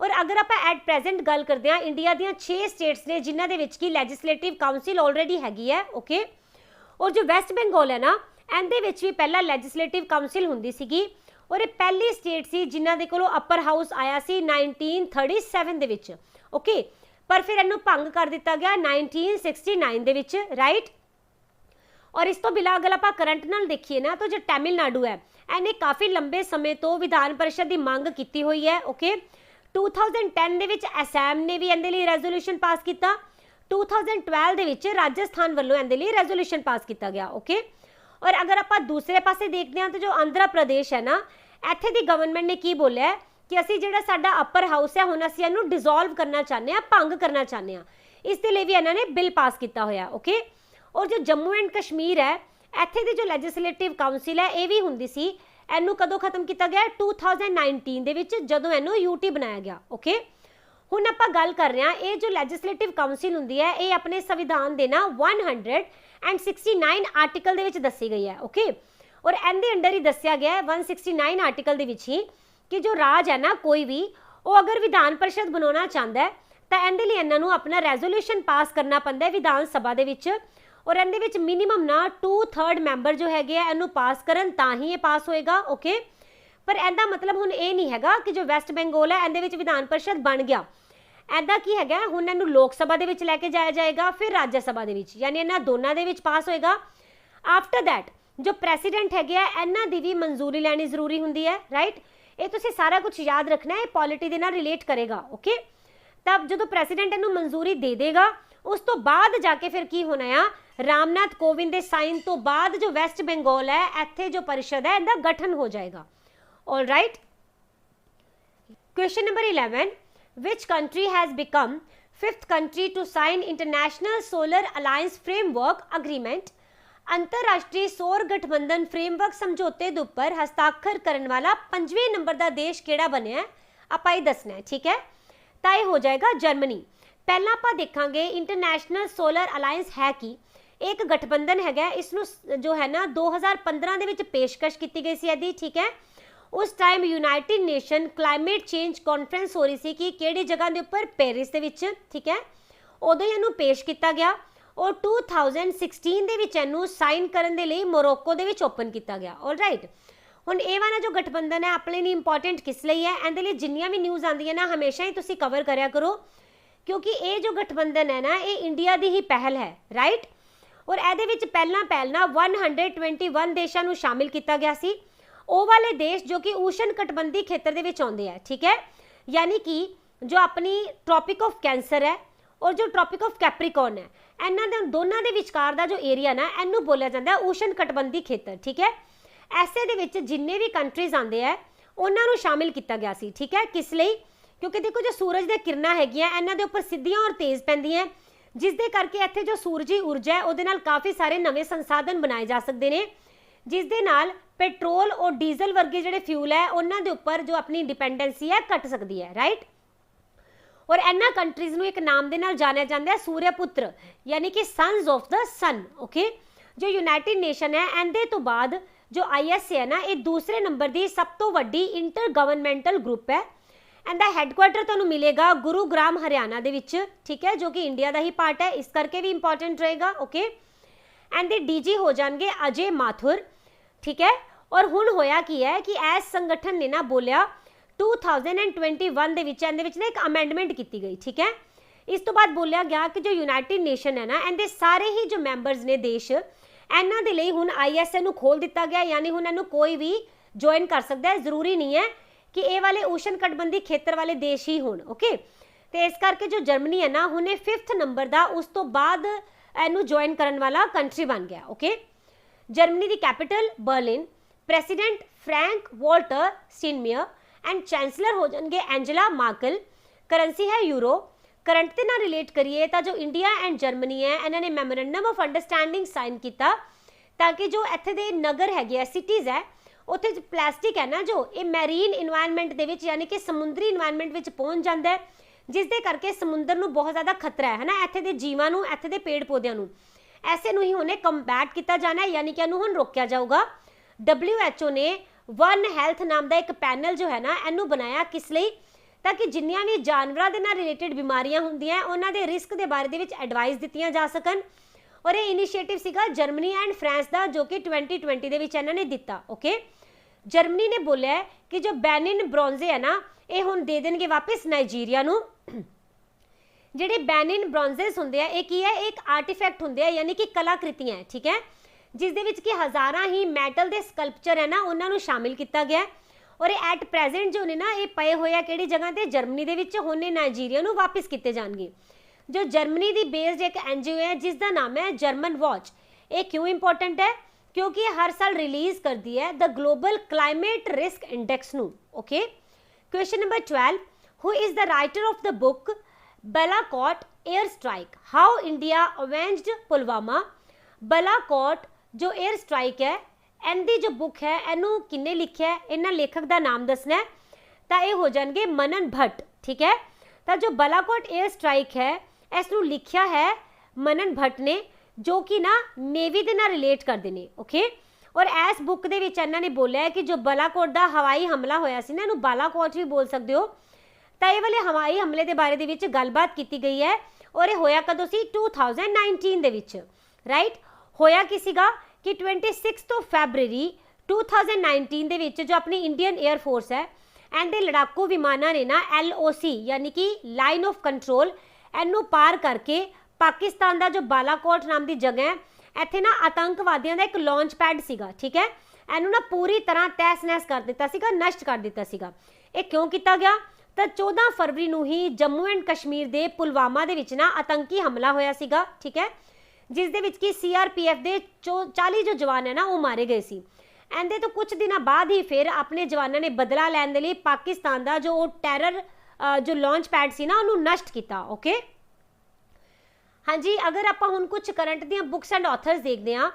और अगर आप एट प्रेजेंट गल करते हैं इंडिया दी 6 स्टेट्स ने जिन्हां दे विच की लैजिस्लेटिव काउंसिल ऑलरेडी हैगी है ओके। और जो वैस्ट बंगाल है ना इहदे विच भी पहला लैजिस्लेटिव काउंसिल हुंदी सीगी और ये पहली स्टेट सी जिन्हां दे कोलों अपर हाउस आया सी 1937 दे विच ओके। पर फिर इहनूं भंग कर दिता गया 1969 दे विच राइट। और इस तो बिला अगर आप करंट नाल देखिए ना तो जो तमिलनाडु है इन्हें काफ़ी लंबे समय तो विधान परिषद की मांग की हुई है ओके। 2010 दे विच असम ने भी इहदे लई रेजोल्यूशन पास किया, 2012 दे विच राजस्थान वालों इहदे लई रेजोल्यूशन पास किया गया ओके। और अगर आप दूसरे पासे देखते हैं तो जो आंध्र प्रदेश है ना इत्थे दी गवर्नमेंट ने की बोलिया कि असी जिहड़ा साडा अपर हाउस है हुण असी इहनूं डिसोल्व करना चाहते हैं, भंग करना चाहते हैं, इस दे लई भी इन्होंने बिल पास किया होया ओके। और जो जम्मू एंड कश्मीर है इत्थे दी जो लैजिस्लेटिव काउंसिल है ये भी हुंदी सी, इहनूं कदों खत्म किया गया 2019 दे विच जदों इहनूं यूटी बनाया गया ओके। हुण आपां गल कर रहे हैं ये जो लैजिस्लेटिव काउंसिल हुंदी है ये अपने संविधान दे ना 169 आर्टिकल दे विच दसी गई है ओके। और इहदे अंडर ही दस्सिया गया है 169 आर्टिकल दे विच ही कि जो राज है ना कोई भी वो अगर विधान परिषद बनाना चाहता है तो इहदे लई इन्हां नूं अपना रेजोल्यूशन पास करना पैंदा है विधान सभा दे विच। और इहदे विच मिनीमम ना 2/3 मैंबर जो है इहनूं पास करन तां ही ये पास होएगा ओके। पर इहदा मतलब हुण ये नहीं हैगा कि जो वैस्ट बंगाल है इहदे विच विधान परिषद बन गया, इहदा की हैगा हुण इहनूं लोक सभा दे विच लैके जाया जाएगा फिर राज्य सभा दे विच, यानी इन्हां दोनां दे विच पास होएगा। आफ्टर दैट जो प्रेसिडेंट हैगे इन्हां दी भी मंजूरी लैनी जरूरी हुंदी है राइट। ये तुसीं सारा कुछ याद रखना है, पॉलिटी दे नाल रिलेट करेगा ओके। तब जो प्रेसिडेंट इहनूं मंजूरी दे देगा उस तो बाद जाके फिर की होना है रामनाथ कोविंद के साइन तो बाद जो वैस्ट बंगाल है इत्थे जो परिषद है इनका गठन हो जाएगा all right. Question number 11 which country has become 5th country to sign international solar alliance framework agreement. अंतरराष्ट्रीय सौर गठबंधन फ्रेमवर्क समझौते दे उपर हस्ताक्षर करने वाला 5वें नंबर का देश किहड़ा बनिया आपां ये दसना है ठीक है। तो ये हो जाएगा जर्मनी। पहला आपां देखांगे इंटरनेशनल सोलर अलायंस है कि एक गठबंधन है इसनूं जो है ना 2015 दे विच पेशकश की गई सी इहदी ठीक है। उस time United nation climate change conference हो रही सी कि किहड़ी जगह के उपर पेरिस दे विच ठीक है, उदों इहनूं पेश किया गया। और 2016 दे विच इहनूं साइन करन दे लई मोरक्को दे विच ओपन किया गया ऑल राइट। हुण ये वाला जो गठबंधन है अपने लिए इंपॉर्टेंट किस लिए है, इहदे लई जिन्नियां भी न्यूज़ आंदियां ना हमेशा ही तुसीं कवर करया करो क्योंकि ये जो गठबंधन है ना ये इंडिया की ही पहल है राइट। और इहदे विच पहला 121 देशों को शामिल किया गया सी, वो वाले देश जो कि उष्ण कटबंधी खेत्र दे विच आउंदे हैं ठीक है। यानी कि जो अपनी ट्रॉपिक ऑफ कैंसर है और जो ट्रॉपिक ऑफ कैप्रिकॉर्न है इन्हां दे दोनों के विचकार का जो एरिया ना इनू बोलिया जाता है उष्ण कटबंधी खेत्र ठीक है। ऐसे दे विच जिन्ने भी कंट्रीज आते हैं उन्होंने शामिल किया गया सी ठीक है। किस लिए? क्योंकि देखो जो सूरज दी किरणां हैगियां इन्हां दे उपर सीधियां और तेज़ पैंदियां जिस दे करके इत्थे जो सूरजी ऊर्जा है उहदे नाल काफ़ी सारे नवे संसाधन बनाए जा सकते हैं जिस दे नाल पेट्रोल और डीजल वर्गे जिहड़े फ्यूल है उन्हां दे उपर जो अपनी डिपेंडेंसी है घट सकती है राइट। और इन्हां कंट्रीज़ नूं एक नाम दे नाल जानिया जांदा है सूर्यपुत्र यानी कि sons of the sun okay. जो यूनाइटेड नेशन है इहदे तो बाद जो ISA है ना ये दूसरे नंबर की सब तो वड्डी इंटर गवर्नमेंटल ग्रुप है। इहदा हैडकुआटर तुहानूं मिलेगा गुरुग्राम हरियाणा दे विच ठीक है, जो कि इंडिया का ही पार्ट है इस करके भी इंपॉर्टेंट रहेगा ओके। इहदे DG हो जाएंगे अजय माथुर ठीक है। और हुण होया की है कि इस संगठन ने ना बोलिया 2021 दे विच इहदे विच ना एक अमेंडमेंट की गई ठीक है। इस तो बाद बोलिया गया कि जो यूनाइटेड नेशन है ना इहदे सारे ही जो मैंबरस ने देश इन्हां दे लई हुण ISA नूं खोल दिता गया, यानी हुण इहनूं कोई भी ज्वाइन कर सकता है, जरूरी नहीं है कि ये वाले उष्ण कटबंधी खेत्र वाले देश ही होण ओके। तो इस करके जो जर्मनी है ना हुणे 5th नंबर का उस तो बाद इहनूं ज्वाइन करन वाला कंट्री बन गया ओके। जर्मनी की capital Berlin, president Frank Walter Steinmeier and chancellor हो जाएंगे एंजेला मार्कल। करेंसी है यूरो। करंट के ना रिलेट करिए तो जो इंडिया एंड जर्मनी है इन्होंने मैमोरेंडम ऑफ अंडरस्टैंडिंग साइन किया ताकि जो इत्थे दे नगर है सिटीज़ है उत्थे प्लास्टिक है ना जो ये मैरीन इन्वायरमेंट दे विच यानी कि समुद्री इन्वायरमेंट विच पहुँच जाता है जिस दे करके समुद्र नूं बहुत ज़्यादा खतरा है ना इत्थे दे जीवां नूं इत्थे दे पेड़ पौधों नूं। ऐसे नूं ही उन्हें कंबैट किया जाना है यानी कि इहनूं हुण रोकिया जाऊगा। WHO ने वन हैल्थ नाम का एक पैनल जो है ना इनू बनाया किस लिए ताकि जिन्नियां भी जानवरां दे नाल रिलेटेड बीमारियां हुंदियां उन्हां दे रिस्क दे बारे दे विच एडवाइस दित्तियां जा सकन। और ये इनिशिएटिव सीगा जर्मनी एंड फ्रांस का, जो कि 2020 दे विच इन्हां ने दिता। ओके, जर्मनी ने बोलिया है कि जो बेनिन ब्रॉन्जे है ना, ये हुण दे देणगे वापस नाइजीरिया नूं। ਜਿਹੜੇ ਬੈਨਿਨ ਬ੍ਰੌਂਜ਼ਸ ਹੁੰਦੇ ਆ, ਇਹ ਕੀ ਹੈ, ਇੱਕ ਆਰਟੀਫੈਕਟ ਹੁੰਦੇ ਆ, ਯਾਨੀ ਕਿ ਕਲਾਕ੍ਰਿਤੀਆਂ ਹੈ, ਠੀਕ ਹੈ, ਜਿਸ ਦੇ ਵਿੱਚ ਕਿ ਹਜ਼ਾਰਾਂ ਹੀ ਮੈਟਲ ਦੇ ਸਕਲਪਚਰ ਹੈ ਨਾ, ਉਹਨਾਂ ਨੂੰ ਸ਼ਾਮਿਲ ਕੀਤਾ ਗਿਆ। ਔਰ ਇਹ ਐਟ ਪ੍ਰੈਜ਼ੈਂਟ ਜੋ ਨੇ ਨਾ, ਇਹ ਪਏ ਹੋਏ ਆ ਕਿਹੜੀ ਜਗ੍ਹਾ ਤੇ, ਜਰਮਨੀ ਦੇ ਵਿੱਚ। ਹੁਣ ਇਹ ਨਾਈਜੀਰੀਆ ਨੂੰ ਵਾਪਿਸ ਕੀਤੇ ਜਾਣਗੇ। ਜੋ ਜਰਮਨੀ ਦੀ ਬੇਸਡ ਇੱਕ NGO ਹੈ ਜਿਸ ਦਾ ਨਾਮ ਹੈ ਜਰਮਨ ਵਾਚ। ਇਹ ਕਿਉਂ ਇੰਪੋਰਟੈਂਟ ਹੈ? ਕਿਉਂਕਿ ਇਹ ਹਰ ਸਾਲ ਰਿਲੀਜ਼ ਕਰਦੀ ਹੈ ਦ ਗਲੋਬਲ ਕਲਾਈਮੇਟ ਰਿਸਕ ਇੰਡੈਕਸ ਨੂੰ। Okay, question number 12, who is the writer of the book Balakot air strike, how India avenged Pulwama? Balakot जो एयर स्ट्राइक है, इनकी जो बुक है, इनू किन्ने लिखिया है, इन्हां लेखक का नाम दसना है, तो ये हो जाएंगे मनन भट्ट। ठीक है, तो जो बालाकोट एयर स्ट्राइक है, इसनू लिखिया है मनन भट्ट ने, जो कि ना नेवी दे नाल रिलेट करते हैं। ओके, और इस बुक दे विच इन्हां ने बोलिया है कि जो बालाकोट का हवाई हमला होया सी ना, इनू बालाकोट भी बोल सकते हो। तो ये वाले हवाई हमले के बारे दे विच गलबात की गई है। और ये होया कदों सी 2019 दे विच, राइट। होया की सीगा कि 26 फैबररी 2019 दे विच जो अपनी इंडियन एयर फोर्स है, एंड लड़ाकू विमाना ने ना LOC यानी कि लाइन ऑफ कंट्रोल इनू पार करके पाकिस्तान का जो बालाकोट नाम की जगह है, इत्थे ना आतंकवादियों का एक लॉन्च पैड सीगा। ठीक है, इनू ना पूरी तरह तहस नहस कर दिता सीगा, नष्ट कर दिता सीगा। ये क्यों किया गया? तो 14 फरवरी नूं ही जम्मू एंड कश्मीर के पुलवामा दे विच ना आतंकी हमला होया सीगा। ठीक है, जिस दे विच कि CRPF के 40 जो जवान है ना, वो मारे गए सी। एंदे तो कुछ दिनों बाद ही फिर अपने जवानों ने बदला लैण दे लई पाकिस्तान का जो टैरर जो लॉन्च पैड सी ना, उन्होंने नष्ट किया। ओके, हाँ जी, अगर आप हुण कुछ current the books and authors देखते हैं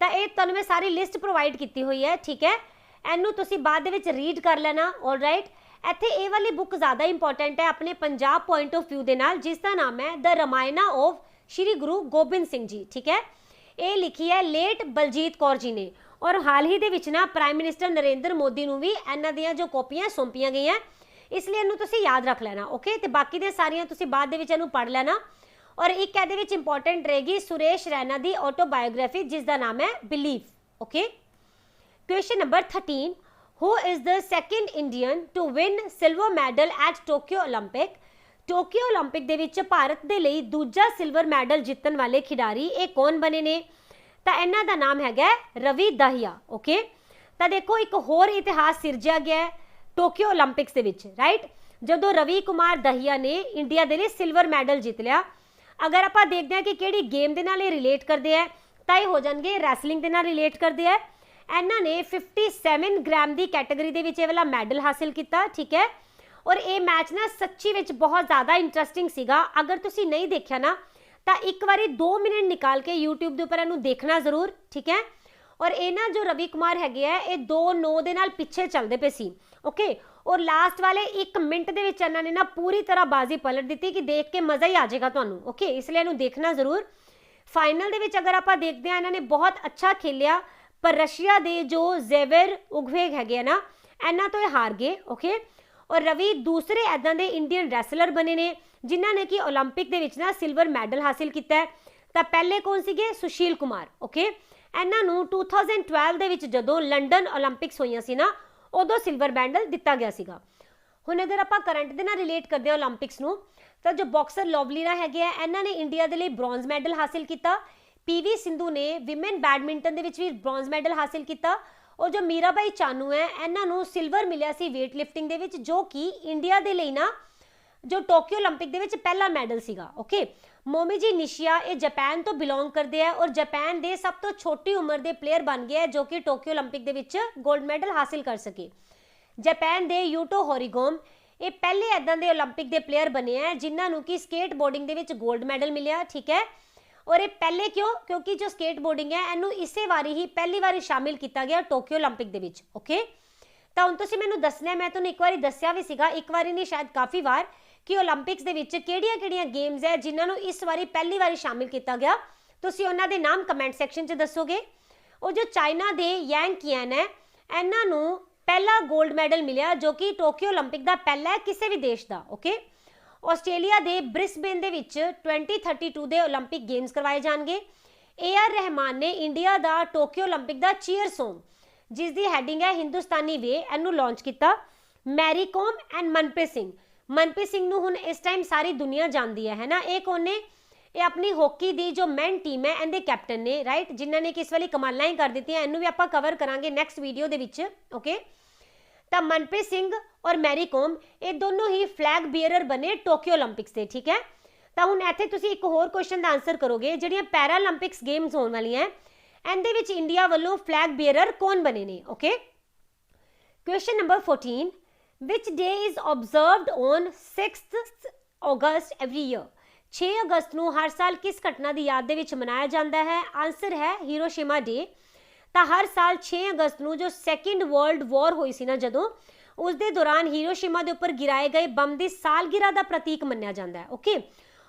तो ये तुहानूं मैं सारी लिस्ट प्रोवाइड की हुई है। ठीक है, इनू तुसीं बाद दे विच रीड कर लेना। ऑल राइट, इत्थे ये वाली बुक ज़्यादा इंपॉर्टेंट है अपने पंजाब पॉइंट ऑफ व्यू के नाल, जिसका नाम है द रामायणा ऑफ श्री गुरु गोबिंद सिंह जी। ठीक है, ये लिखी है लेट बलजीत कौर जी ने, और हाल ही दे विच ना प्राइम मिनिस्टर नरेंद्र मोदी नूं भी इन्हां दियां जो कॉपियां सौंपियां गई हैं, इसलिए इनू तुसीं याद रख लेना। ओके, तो बाकी दे सारियां तुसीं बाद दे विच इनू पढ़ लेना। और एक इहदे विच इंपॉर्टेंट रहेगी सुरेश रैना की ऑटोबायोग्राफी, जिसका नाम है belief. Okay, question number 13, Who is the second Indian to win silver medal at Tokyo Olympic? Tokyo Olympic दे विच भारत दे लई दूजा सिल्वर मैडल जितन वाले खिडारी ये कौन बने ने? तो इन्हां दा नाम है रवि दहिया। ओके, तो देखो एक होर इतिहास सिरजिया गया है टोक्यो ओलंपिक्स दे विच, राइट, जदों रवि कुमार दहिया ने इंडिया दे लई सिल्वर मैडल जित लिया। अगर आप देखते हैं कि किहड़ी गेम दे नाल रिलेट करते हैं, तो ये हो जाएंगे रैसलिंग दे नाल रिलेट करते हैं। इन्हां ने 57 ग्राम की कैटेगरी दे विच वाला मैडल हासिल किया। ठीक है, और ये मैच ना सच्ची विच बहुत ज़्यादा इंटरस्टिंग सीगा। अगर तुसी नहीं देखा ना, तो एक बारी 2 मिनट निकाल के यूट्यूब के उपर इनू देखना जरूर। ठीक है, और ये ना जो रवि कुमार है, ये 2-9 दे नाल पिछे चलते पे सी। ओके, और लास्ट वाले 1 मिनट दे विच इन्हां ने ना पूरी तरह बाजी पलट दी कि देख के मज़ा ही आ जाएगा तुहानू। ओके, इसलिए इनू देखना जरूर। फाइनल दे विच अगर आप देखते हैं, इन्हां ने बहुत अच्छा खेलिया, पर रशिया के जो जेवर उगवेग है ना, इन्हां तो ये हार गए। ओके, और रवि दूसरे इदां दे इंडियन रैसलर बने ने जिन्हां ने कि ओलंपिक दे विच ना सिल्वर मैडल हासिल किया है। तो पहले कौन सीगे? सुशील कुमार। ओके, इन्हां नूं 2012 दे विच जदों लंडन ओलंपिक्स होईयां सी ना, उदों सिल्वर मैडल दिता गया सीगा। हुण अगर आप करंट दे नाल रिलेट करते हैं ओलंपिक्स नूं, तो जो बॉक्सर लवलीना है, इन्हां ने इंडिया दे लई ब्रॉन्ज मैडल हासिल किया। PV सिंधु ने विमेन बैडमिंटन दे विच भी ब्रॉन्ज मैडल हासिल किया। और जो मीराबाई चानू है, इन्हां नूं सिल्वर मिलिया सी वेट लिफ्टिंग दे विच, जो कि इंडिया दे लई ना जो टोक्यो ओलंपिक दे विच पहला मैडल सीगा। ओके, मोमिजी निशिया ये जापान तो बिलोंग करते हैं और जापान के सब तो छोटी उम्र के प्लेयर बन गए जो कि टोक्यो ओलंपिक दे विच गोल्ड मैडल हासिल कर सके। जापान के यूटो होरिगोम ये पहले इदां दे ओलंपिक के प्लेयर बने हैं जिन्होंने कि स्केट बोर्डिंग दे विच गोल्ड मैडल मिलिया। ठीक है, और ये पहले क्यों? क्योंकि जो स्केट बोर्डिंग है इनू इसे वारी ही पहली बारी शामिल किया गया टोक्यो ओलंपिक दे विच। ओके, तो हुण तुसीं मैनूं दसना, मैं तुहानूं एक बारी दस्सिया भी सीगा, एक बारी नहीं शायद काफ़ी बार, कि ओलंपिक्स दे विच किहड़ियां-किहड़ियां गेम्स है जिन्होंने इस बारी पहली बारी शामिल किया गया। तुसीं उन्हां दे नाम कमेंट सैक्शन 'च दसोगे। और जो चाइना के यांग कियान है, इन्हां नूं पहला गोल्ड मैडल मिलिਆ जो कि टोक्यो ओलंपिक का पहला है किसी भी देश का। ओके, ਆਸਟ੍ਰੇਲੀਆ ਦੇ ਬ੍ਰਿਸਬੇਨ ਦੇ ਵਿੱਚ 2032 ਦੇ 올림픽 ਗੇਮਸ ਕਰਵਾਏ ਜਾਣਗੇ। AR ਰਹਿਮਾਨ ਨੇ ਇੰਡੀਆ ਦਾ ਟੋਕੀਓ 올림픽 ਦਾ ਚੀਅਰ ਸੌਂਗ ਜਿਸ ਦੀ ਹੈਡਿੰਗ ਹੈ ਹਿੰਦੁਸਤਾਨੀ ਵੇ ਇਹਨੂੰ ਲਾਂਚ ਕੀਤਾ। ਮੈਰੀ ਕੋਮ ਐਂਡ ਮਨਪ੍ਰੀਤ ਸਿੰਘ ਨੂੰ ਹੁਣ ਇਸ ਟਾਈਮ ਸਾਰੀ ਦੁਨੀਆ ਜਾਣਦੀ ਹੈ ਨਾ। ਇਹ ਕੌਣ ਨੇ? ਇਹ ਆਪਣੀ ਹਾਕੀ ਦੀ ਜੋ ਮੈਨ ਟੀਮ ਹੈ ਇਹਦੇ ਕੈਪਟਨ ਨੇ, ਰਾਈਟ, ਜਿਨ੍ਹਾਂ ਨੇ ਕਿਸ ਵਾਲੀ ਕਮਾਲਾਂ ਹੀ ਕਰ ਦਿੱਤੀਆਂ। ਇਹਨੂੰ ਵੀ ਆਪਾਂ ਕਵਰ ਕਰਾਂਗੇ ਨੈਕਸਟ ਵੀਡੀਓ ਦੇ ਵਿੱਚ। ਓਕੇ, ਤਾਂ ਮਨਪ੍ਰੀਤ ਸਿੰਘ और मैरी कॉम ये दोनों ही फ्लैग बीयरर बने टोक्यो ओलंपिक्स से। ठीक है, तो हुण इत्थे तुसीं एक होर क्वेश्चन का आंसर करोगे, जिहड़ियां पैरालंपिक्स गेम्स होने वालियां इहदे विच इंडिया वालों फ्लैग बीयरर कौन बने ने। Okay, question number 14, which day is observed on 6 August every year. 6 अगस्त नूं हर साल किस घटना की याद दे विच मनाया जाता है? आंसर है हिरोशिमा डे। तो हर साल 6 अगस्त नूं जो सैकेंड वर्ल्ड वॉर हुई सी ना, जदों उस दे दौरान हीरोशिमा के उपर गिराए गए बम की सालगिरह का प्रतीक मन्निया जाता है। ओके,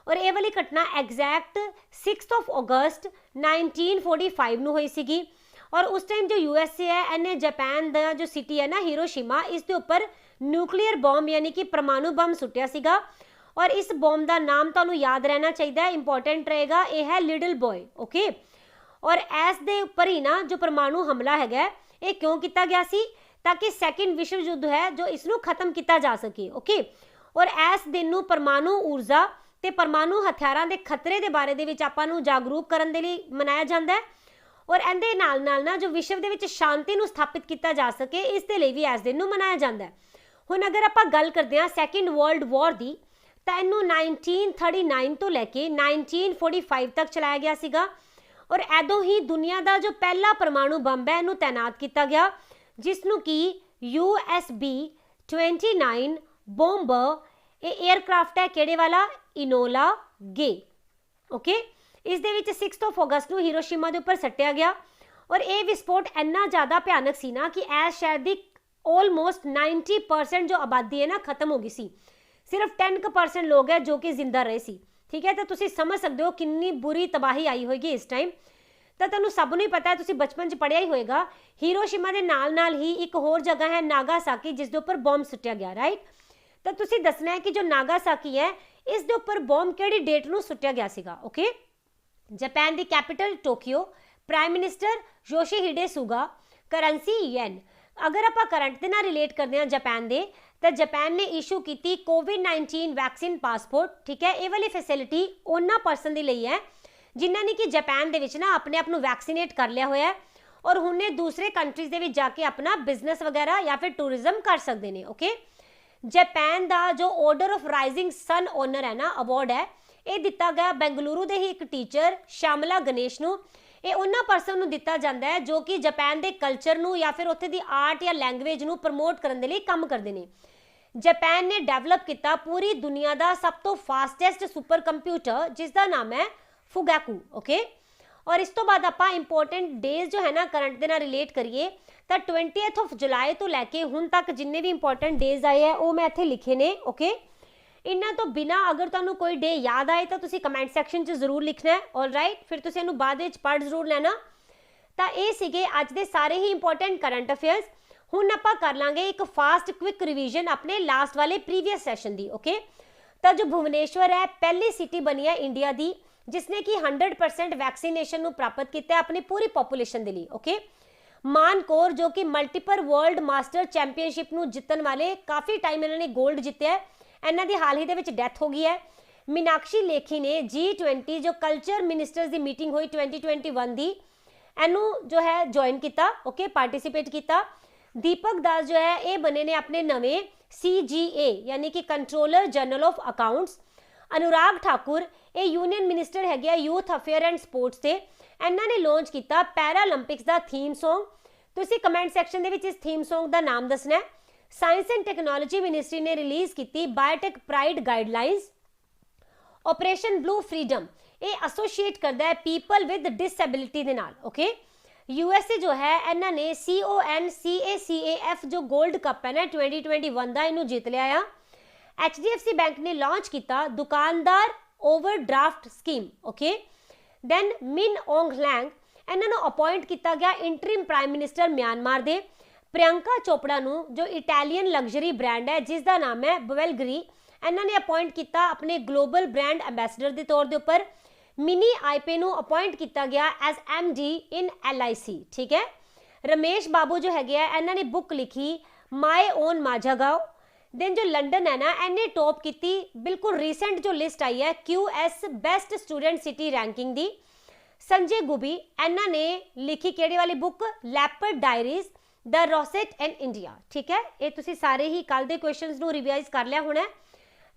और ये वाली घटना एग्जैक्ट 6 अगस्त 1945 नूं हुई सीगी। और उस टाइम जो USA है इन्हें जापान का जो सिटी है ना हिरोशिमा, इसके उपर न्यूक्लीयर बॉम्ब यानी कि परमाणु बम सुटिया सीगा। और इस बॉम्ब का नाम तुहानूं याद रहना चाहिए, इंपॉर्टेंट रहेगा, यह है लिटिल बॉय। ओके, और इस दे उपर ही ना जो परमाणु हमला है ये क्यों किया गया सी? ताकि सैकेंड विश्व युद्ध है जो इसनूं खत्म किया जा सके। ओके, और इस दिन नूं परमाणु ऊर्जा ते परमाणु हथियारां दे खतरे दे बारे दे विच आपां नूं जागरूक करन दे लई मनाया जाता है। और इहदे नाल नाल ना जो विश्व दे विच शांति नूं स्थापित किया जा सके इस दे लई भी इस दिन नूं मनाया जाता है। हुण अगर आपां गल करदे हां सैकेंड वर्ल्ड वॉर दी, तां इहनूं 1939 तो लैके 1945 तक चलाया गया सीगा। और एदों ही दुनिया का जो पहला परमाणु बंब है इहनूं तैनात किया गया, जिसनों की USB-29 बॉम्बर ये एयरक्राफ्ट है किहड़े वाला? इनोला गे। ओके, इस दे विच 6 अगस्त नूं हिरोशिमा दे उपर सट्टिया गया। और ये विस्फोट इन्ना ज़्यादा भयानक सी ना कि इस शहर की ऑलमोस्ट 90% जो आबादी है ना खत्म हो गई सी। सिर्फ 10% लोग हैं जो कि जिंदा रहे सी। ठीक है, तो तुसीं समझ सकते हो कितनी बुरी तबाही आई होगी इस टाइम। तो तुहानूं सब नूं ही पता है, तुसीं बचपन च पढ़िया ही होएगा। हीरोशिमा दे नाल नाल ही एक होर जगह है नागासाकी जिस दे उपर बॉम्ब सुटिया गया, राइट। तो तुसीं दसना है कि जो नागासाकी है इस दे उपर बॉम्ब किहड़ी डेट नूं सुटिया गया सीगा। ओके, जापान दी कैपिटल टोक्यो, प्राइम मिनिस्टर योशिहिडे सुगा, करंसी येन। अगर आपां करंट दे नाल रिलेट करदे हां जापान दे, तो जापान ने इशू की कोविड-19 वैक्सीन पासपोर्ट। ठीक है, ये वाली फैसिलिटी उन्हां पर्सन दे लई है जिन्हां ने कि जापान दे विच ना अपने आप नूं वैक्सीनेट कर लिया होया है और हुणे दूसरे कंट्रीज़ दे विच जाके अपना बिजनेस वगैरह या फिर टूरिज्म कर सकते हैं। ओके, जापान का जो Order of Rising Sun honour है ना अवार्ड है, ये दिता गया बेंगलुरु दे ही एक टीचर श्यामला गणेश नूं। ये उन्हां पर्सन नूं दिता जांदा है जो कि जापान दे कल्चर नूं या फिर उत्थे दी आर्ट या लैंगवेज नूं प्रमोट करन दे लई काम करदे ने। जापान ने डेवलप किया पूरी दुनिया का सब तो फास्टेस्ट सुपर कंप्यूटर जिसका नाम है फुगाकू। ओके, और इस तो बाद आपां इंपोर्टेंट डेज जो है ना करंट दे नाल रिलेट करिए तो 20 जुलाई तो लैके हुण तक जिन्ने भी इंपोर्टेंट डेज आए हैं वो मैं इत्थे लिखे ने। ओके, इन्हां तो बिना अगर तुहानूं कोई डे याद आए तो तुसीं कमेंट सैक्शन च जरूर लिखना है। ऑल राइट, फिर तुसीं इहनूं बाद विच पढ़ जरूर लेना। तो ये सीगे अज दे सारे ही इंपोर्टेंट करंट अफेयर्स। हुण आपां कर लांगे एक फास्ट क्विक रिवीजन अपने लास्ट वाले प्रीवियस सैशन दी। ओके, तो जो भुवनेश्वर है पहली सिटी बनी है इंडिया की जिसने कि 100% वैक्सीनेशन नूं प्राप्त किया अपनी पूरी पॉपुलेशन दे लई। ओके, मानकोर जो कि मल्टीपल वर्ल्ड मास्टर चैंपीयनशिप नूं जितन वाले काफ़ी टाइम इन्होंने गोल्ड जितया है, इन्हां दी हाल ही दे विच डैथ हो गई है। मीनाक्षी लेखी ने G20 जो कल्चर मिनिस्टर्स की मीटिंग हुई 2021 की इनू जो है ज्वाइन किया। ओके, पार्टिसिपेट किया। दीपक दास जो है ये बने ने अपने नवे CGA यानी कि controller general of accounts. Anurag Thakur ये यूनियन मिनिस्टर है यूथ अफेयर एंड स्पोर्ट्स से। इन्होंने लॉन्च किया पैरालंपिक्स का थीम सॉन्ग। तुसीं कमेंट सैक्शन दे विच इस थीम सॉन्ग का नाम दसना है। साइंस एंड टैक्नोलॉजी मिनिस्ट्री ने रिलीज़ की biotech pride guidelines. Operation blue freedom ये एसोशिएट करता है पीपल विद डिसएबिलिटी दे नाल। ओके, USA जो है इन्होंने CONCACAF जो गोल्ड कप है ना 2021 का इनू जीत लिया है। HDFC बैंक ने लॉन्च किया दुकानदार ओवरड्राफ्ट स्कीम। ओके, दैन मिन ओंग लैंग इन्होंने अपॉइंट किया गया इंटरिम प्राइम मिनिस्टर म्यांमार दे। ਪ੍ਰਿਯੰਕਾ ਚੋਪੜਾ ਨੂੰ ਜੋ ਇਟਾਲੀਅਨ ਲਗਜ਼ਰੀ ਬ੍ਰਾਂਡ ਹੈ ਜਿਸ ਦਾ ਨਾਮ ਹੈ ਬਵੈਲਗਰੀ, ਇਹਨਾਂ ਨੇ ਅਪਾਇੰਟ ਕੀਤਾ ਆਪਣੇ ਗਲੋਬਲ ਬ੍ਰਾਂਡ ਐਂਬੈਸਡਰ ਦੇ ਤੌਰ ਦੇ ਉੱਪਰ। ਮਿਨੀ ਆਈਪੇ ਨੂੰ ਅਪਾਇੰਟ ਕੀਤਾ ਗਿਆ ਐਜ਼ MD ਇਨ LIC, ਠੀਕ ਹੈ। ਰਮੇਸ਼ ਬਾਬੂ ਜੋ ਹੈਗੇ ਆ ਇਹਨਾਂ ਨੇ ਬੁੱਕ ਲਿਖੀ ਮਾਈ ਓਨ माझागाव। ਦੈਨ ਜੋ ਲੰਡਨ ਹੈ ਨਾ, ਇਹਨੇ ਟੌਪ ਕੀਤੀ ਬਿਲਕੁਲ ਰੀਸੈਂਟ ਜੋ ਲਿਸਟ ਆਈ ਹੈ QS best student city ranking ਦੀ। ਸੰਜੇ ਗੁਬੀ ਇਹਨਾਂ ਨੇ ਲਿਖੀ ਕਿਹੜੀ ਵਾਲੀ book, leopard diaries the rosette and India, ਠੀਕ ਹੈ। ਇਹ ਤੁਸੀਂ ਸਾਰੇ ਹੀ ਕੱਲ ਦੇ ਕੁਐਸਚਨਸ ਨੂੰ ਰਿਵਾਈਜ਼ ਕਰ ਲਿਆ ਹੋਣਾ।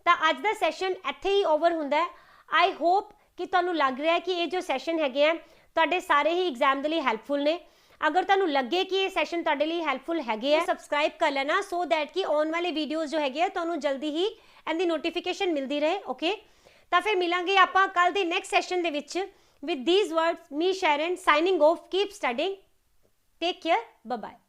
ਤਾਂ ਅੱਜ ਦਾ ਸੈਸ਼ਨ ਇੱਥੇ ਹੀ ਓਵਰ ਹੁੰਦਾ ਹੈ। ਆਈ ਹੋਪ ਕਿ ਤੁਹਾਨੂੰ ਲੱਗ ਰਿਹਾ ਹੈ ਕਿ ਇਹ ਜੋ ਸੈਸ਼ਨ ਹੈਗੇ ਆ ਤੁਹਾਡੇ ਸਾਰੇ ਹੀ ਐਗਜ਼ਾਮ ਦੇ ਲਈ ਹੈਲਪਫੁਲ ਨੇ। ਅਗਰ ਤੁਹਾਨੂੰ ਲੱਗੇ ਕਿ ਇਹ ਸੈਸ਼ਨ ਤੁਹਾਡੇ ਲਈ ਹੈਲਪਫੁਲ ਹੈਗੇ ਆ, ਸਬਸਕ੍ਰਾਈਬ ਕਰ ਲੈਣਾ ਸੋ ਦੈਟ ਕਿ ਆਉਣ ਵਾਲੇ ਵੀਡੀਓਜ਼ ਜੋ ਹੈਗੇ ਆ ਤੁਹਾਨੂੰ ਜਲਦੀ ਹੀ ਇਹਦੀ ਨੋਟੀਫਿਕੇਸ਼ਨ ਮਿਲਦੀ ਰਹੇ, ਓਕੇ। ਤਾਂ ਫਿਰ ਮਿਲਾਂਗੇ ਆਪਾਂ ਕੱਲ ਦੇ ਨੈਕਸਟ ਸੈਸ਼ਨ ਦੇ ਵਿੱਚ। With these words, me Sharon signing off, keep studying, take care, bye bye.